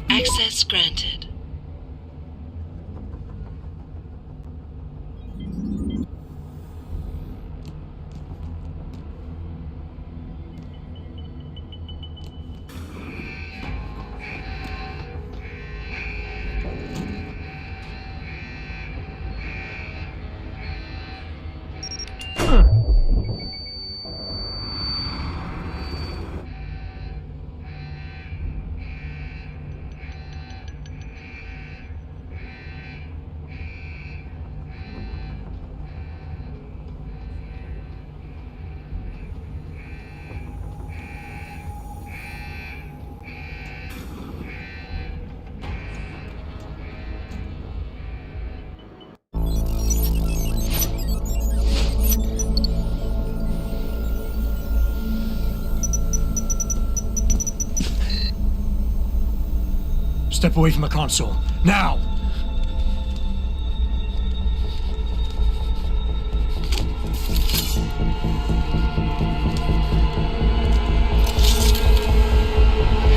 Access granted. Step away from the console. Now!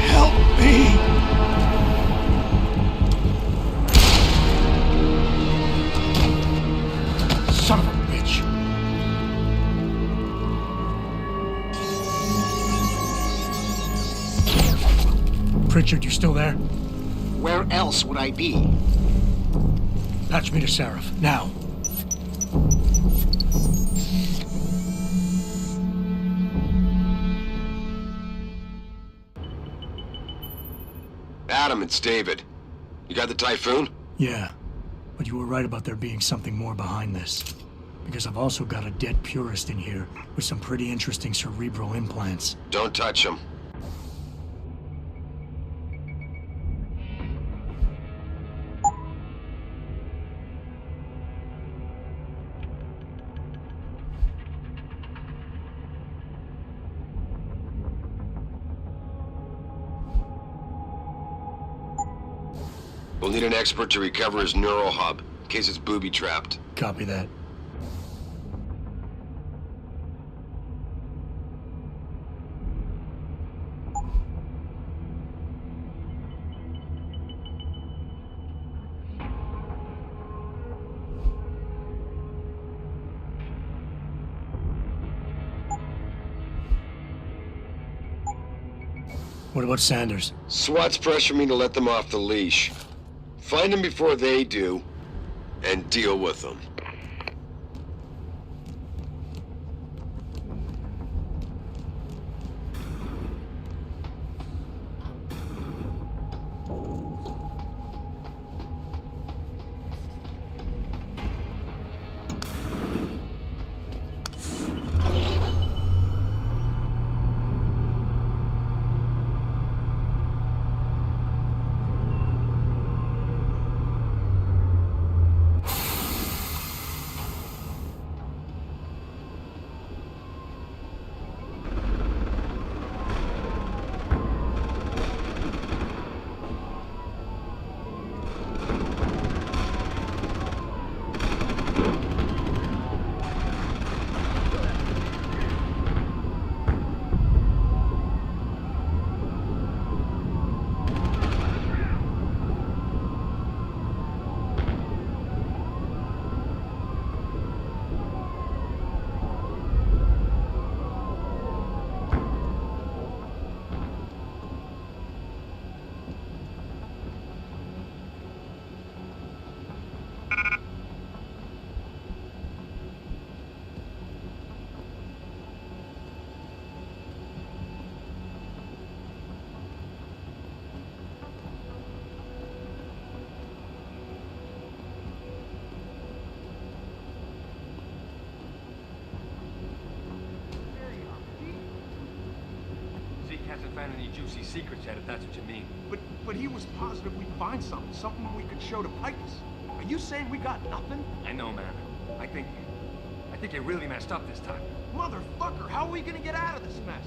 Help me! Son of a bitch! Pritchard, you still there? Where else would I be? Patch me to Seraph, now. Adam, it's David. You got the Typhoon? Yeah, but you were right about there being something more behind this. Because I've also got a dead purist in here with some pretty interesting cerebral implants. Don't touch him. We'll need an expert to recover his neural hub, in case it's booby-trapped. Copy that. What about Sanders? SWAT's pressuring me to let them off the leash. Find them before they do, and deal with them. Hasn't found any juicy secrets yet, if that's what you mean. But he was positive we'd find something we could show to Picus. Are you saying we got nothing? I know, man. I think you really messed up this time. Motherfucker, how are we gonna get out of this mess?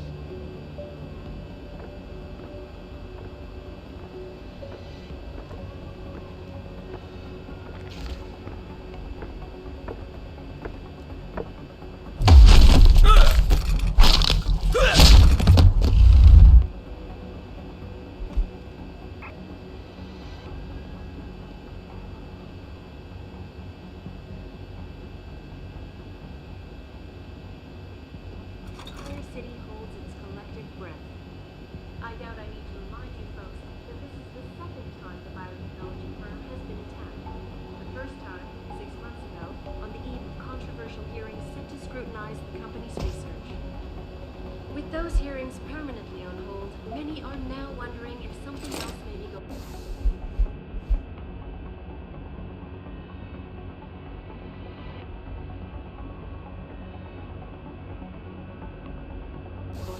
With those hearings permanently on hold, many are now wondering if something else may be going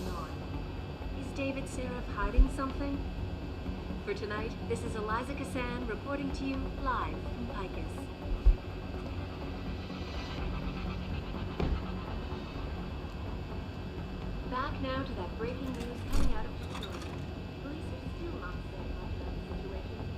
on. Is David Seraph hiding something? For tonight, this is Eliza Cassan reporting to you live from Picus. Back now to that breaking news coming out of Detroit. Police are still not saying much about the situation.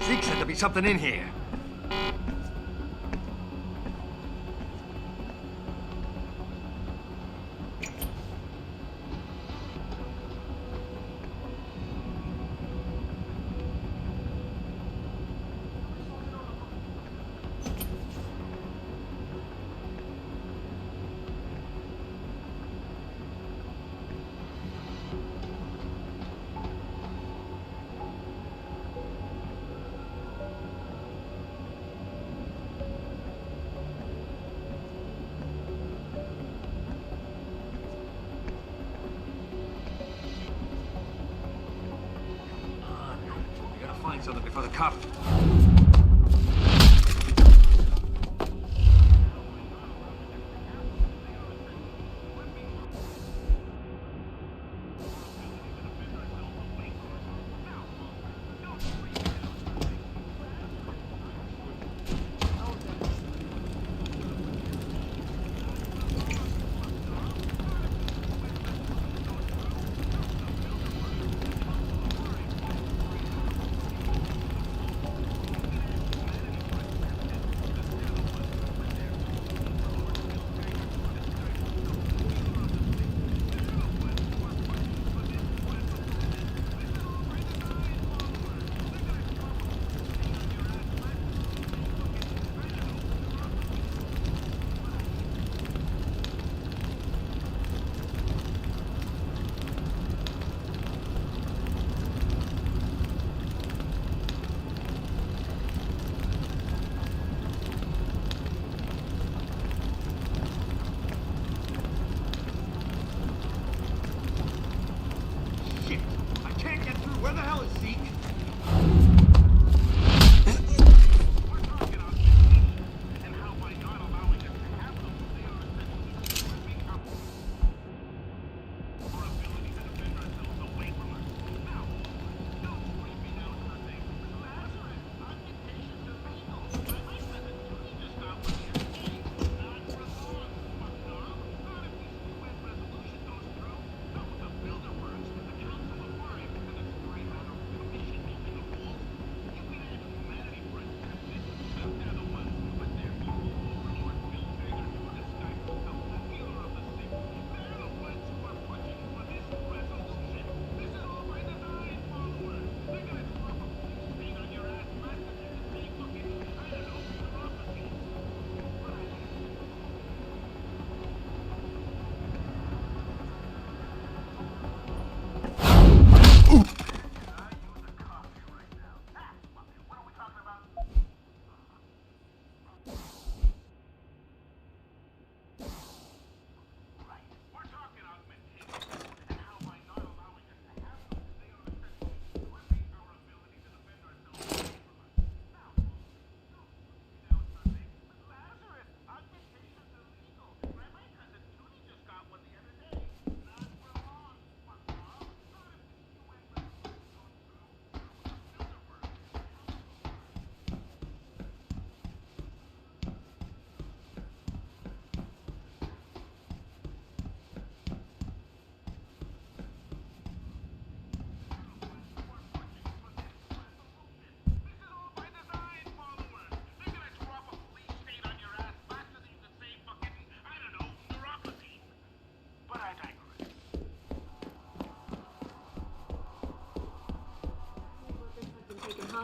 Zeke said there'd be something in here. Find something before the cop.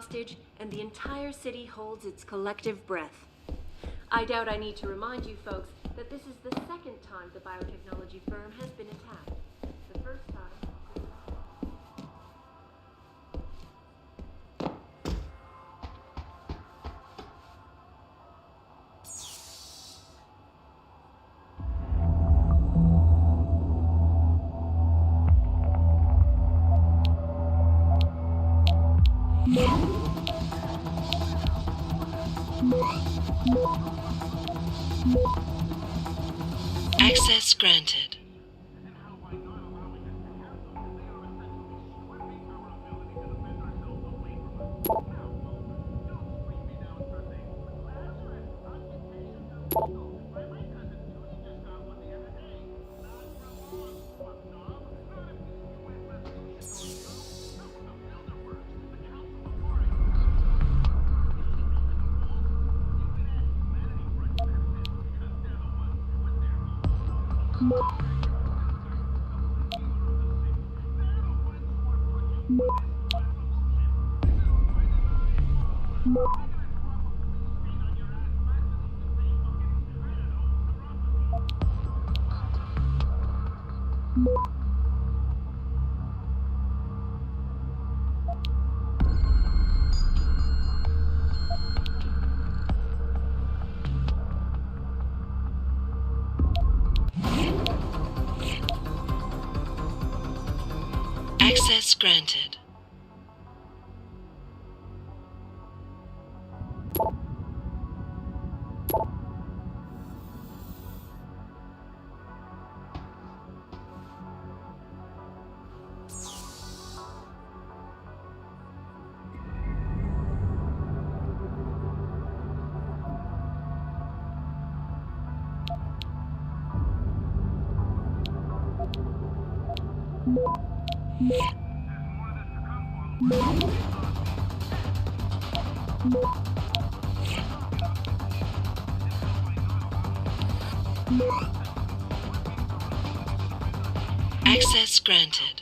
hostage, and the entire city holds its collective breath. I doubt I need to remind you folks that this is the second time the biotechnology firm has been attacked. The first time... Access granted. Access granted. Access granted.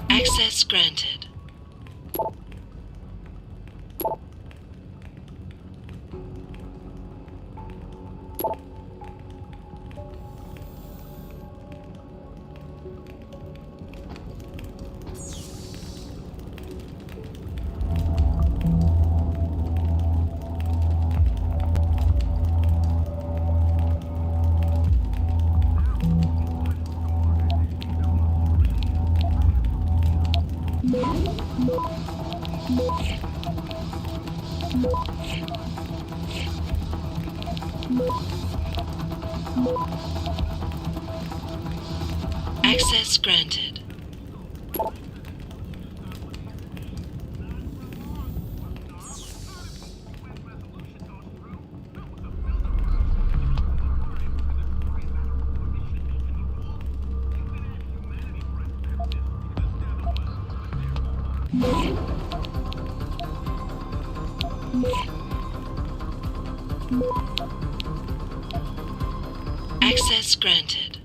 Access granted. Access granted. Access granted.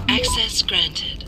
Access granted.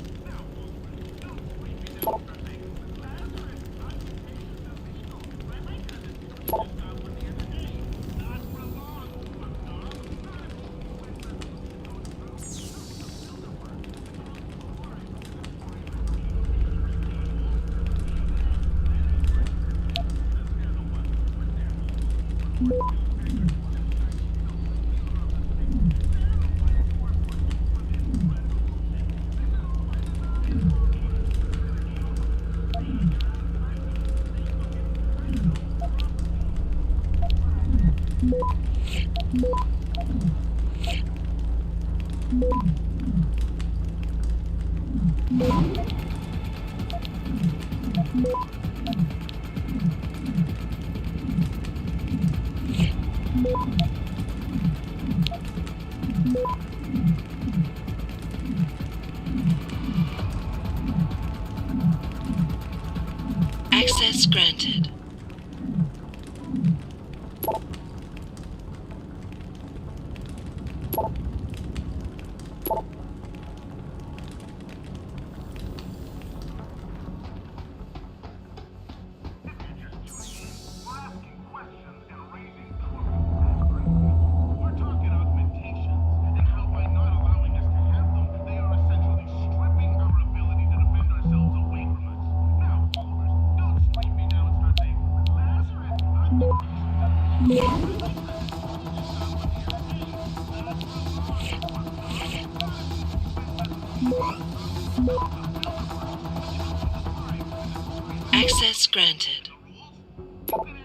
Access granted. Access granted.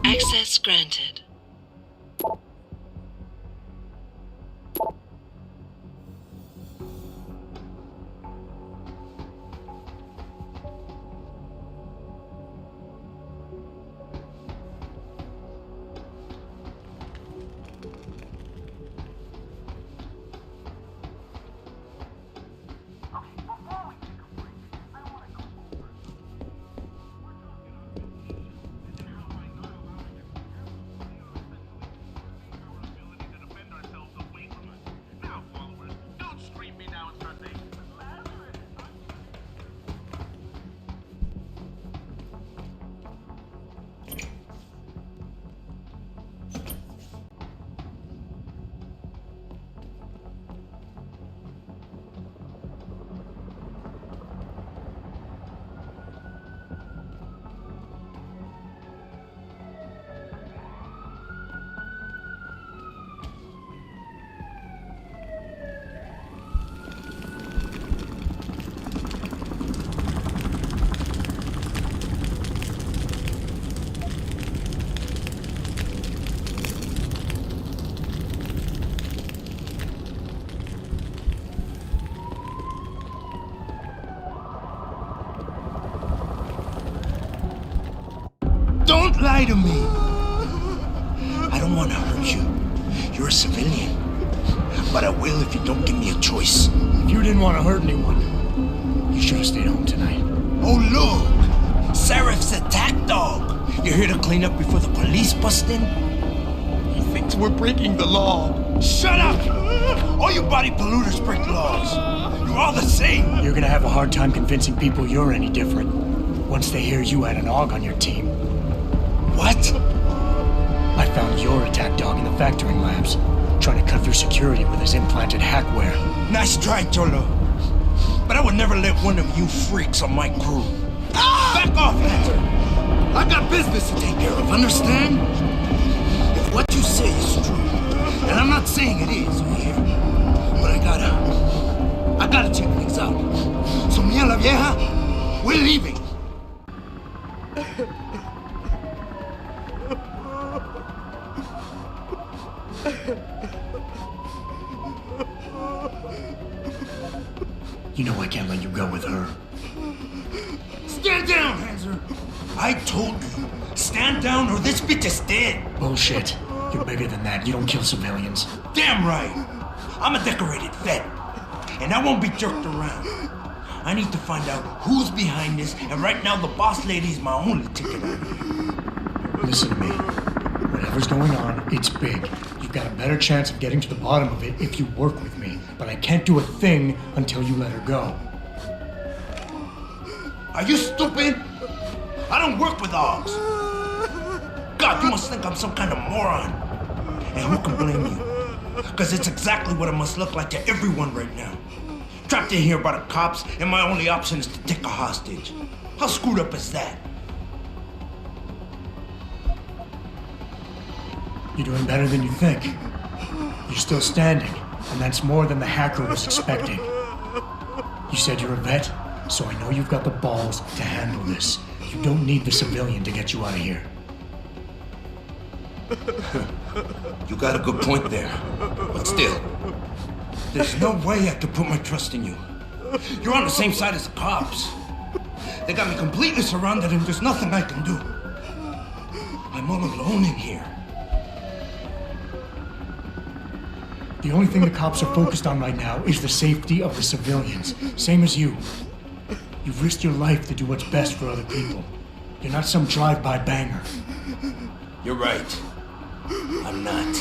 Access granted. Don't lie to me. I don't want to hurt you. You're a civilian. But I will if you don't give me a choice. If you didn't want to hurt anyone, you should have stayed home tonight. Oh, look! Seraph's attack dog. You're here to clean up before the police bust in? He thinks we're breaking the law. Shut up! All you body polluters break laws. You're all the same. You're gonna have a hard time convincing people you're any different once they hear you had an AUG on your team. What? I found your attack dog in the factoring labs, trying to cut through security with his implanted hackware. Nice try, Cholo. But I would never let one of you freaks on my crew. Back off, Lantern! I got business to take care of, understand? If what you say is true, and I'm not saying it is, you hear? I'm gonna I gotta check things out. So me and la vieja, we're leaving. You know I can't let you go with her. Stand down, Hanser. I told you, stand down or this bitch is dead. Bullshit. You're bigger than that. You don't kill civilians. Damn right. I'm a decorated vet, and I won't be jerked around. I need to find out who's behind this, and right now the boss lady is my only ticket out here. Listen to me. Whatever's going on, it's big. You've got a better chance of getting to the bottom of it if you work with me. But I can't do a thing until you let her go. Are you stupid? I don't work with dogs. God, you must think I'm some kind of moron. And who can blame you? Because it's exactly what it must look like to everyone right now. Trapped in here by the cops, and my only option is to take a hostage. How screwed up is that? You're doing better than you think. You're still standing, and that's more than the hacker was expecting. You said you're a vet, so I know you've got the balls to handle this. You don't need the civilian to get you out of here. You got a good point there. But still, there's no way I could put my trust in you. You're on the same side as the cops. They got me completely surrounded and there's nothing I can do. I'm all alone in here. The only thing the cops are focused on right now is the safety of the civilians. Same as you. You've risked your life to do what's best for other people. You're not some drive-by banger. You're right. I'm not.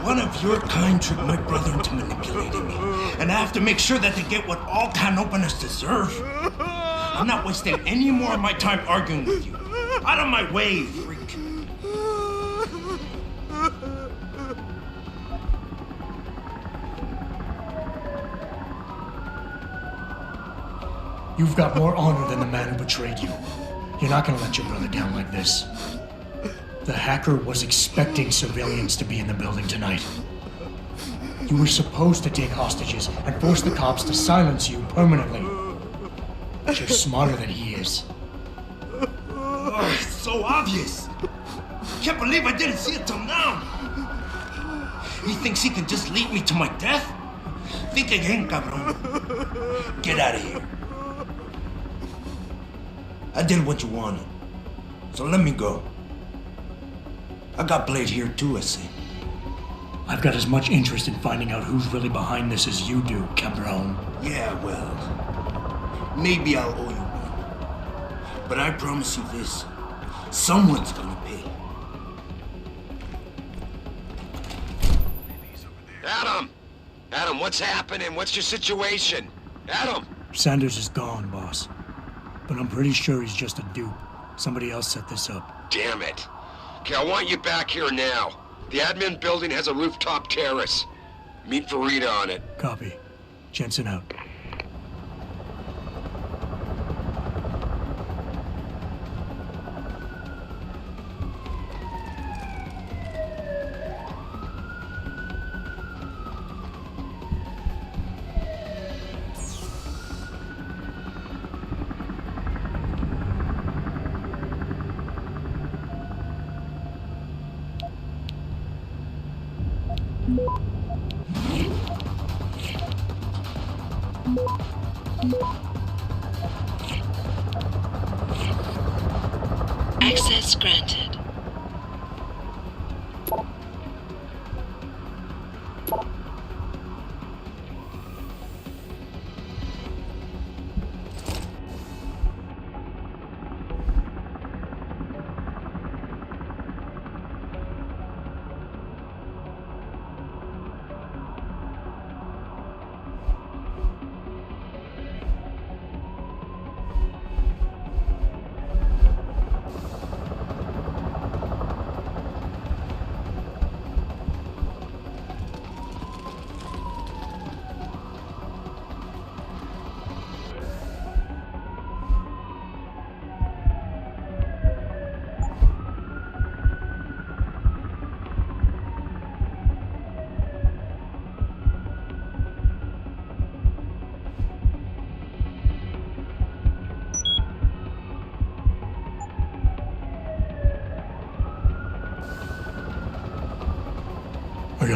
One of your kind tricked my brother into manipulating me. And I have to make sure that they get what all can openers deserve. I'm not wasting any more of my time arguing with you. Out of my way, freak. You've got more honor than the man who betrayed you. You're not gonna let your brother down like this. The hacker was expecting civilians to be in the building tonight. You were supposed to take hostages and force the cops to silence you permanently. But you're smarter than he is. Oh, it's so obvious. Can't believe I didn't see it till now. He thinks he can just lead me to my death? Think again, cabron. Get out of here. I did what you wanted, so let me go. I got Blade here too, I see. I've got as much interest in finding out who's really behind this as you do, cabron. Yeah, well, maybe I'll owe you one. But I promise you this, someone's gonna pay. Adam! Adam, what's happening? What's your situation? Adam! Sanders is gone, boss. But I'm pretty sure he's just a dupe. Somebody else set this up. Damn it. Okay, I want you back here now. The admin building has a rooftop terrace. Meet Farida on it. Copy. Jensen out. Access granted.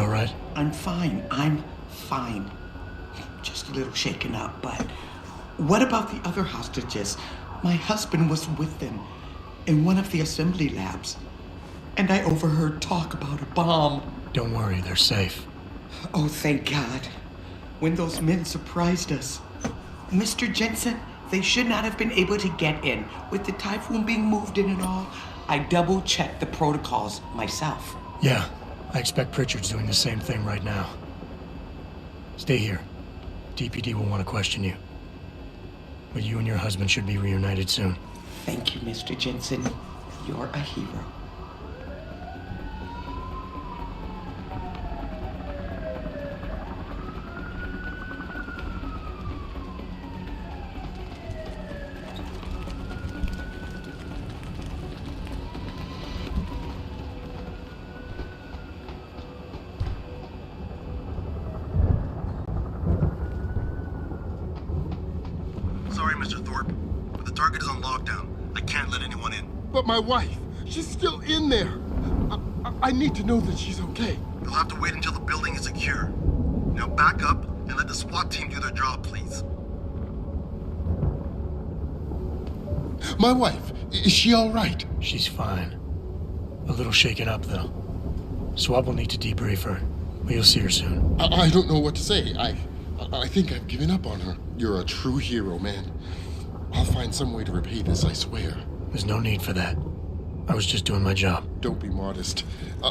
all right? I'm fine. I'm fine. Just a little shaken up, but what about the other hostages? My husband was with them in one of the assembly labs, and I overheard talk about a bomb. Don't worry, they're safe. Oh, thank God. When those men surprised us. Mr. Jensen, they should not have been able to get in. With the typhoon being moved in and all, I double-checked the protocols myself. Yeah, I expect Pritchard's doing the same thing right now. Stay here. DPD will want to question you. But you and your husband should be reunited soon. Thank you, Mr. Jensen. You're a hero. Sorry, Mr. Thorpe, but the target is on lockdown. I can't let anyone in. But my wife, she's still in there. I need to know that she's okay. You'll have to wait until the building is secure. Now back up and let the SWAT team do their job, please. My wife, is she all right? She's fine. A little shaken up, though. Swab will need to debrief her, but you'll see her soon. I don't know what to say. I think I've given up on her. You're a true hero, man. I'll find some way to repay this, I swear. There's no need for that. I was just doing my job. Don't be modest.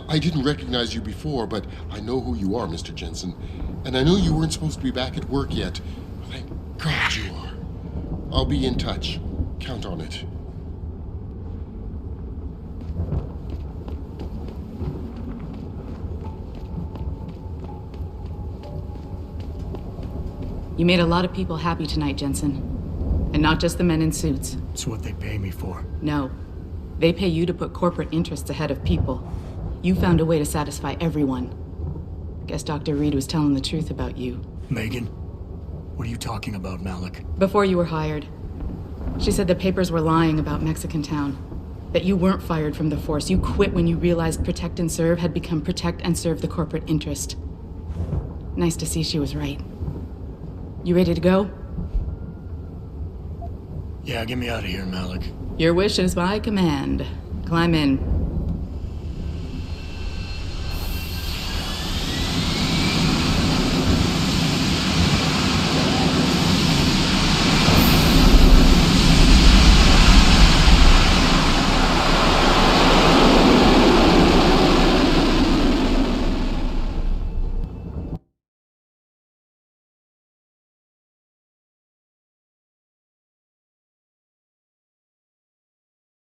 I didn't recognize you before, but I know who you are, Mr. Jensen. And I know you weren't supposed to be back at work yet. Thank God you are. I'll be in touch. Count on it. You made a lot of people happy tonight, Jensen. And not just the men in suits. It's what they pay me for. No. They pay you to put corporate interests ahead of people. You found a way to satisfy everyone. Guess Dr. Reed was telling the truth about you. Megan? What are you talking about, Malik? Before you were hired, she said the papers were lying about Mexican Town. That you weren't fired from the force. You quit when you realized Protect and Serve had become Protect and Serve the corporate interest. Nice to see she was right. You ready to go? Yeah, get me out of here, Malik. Your wish is my command. Climb in.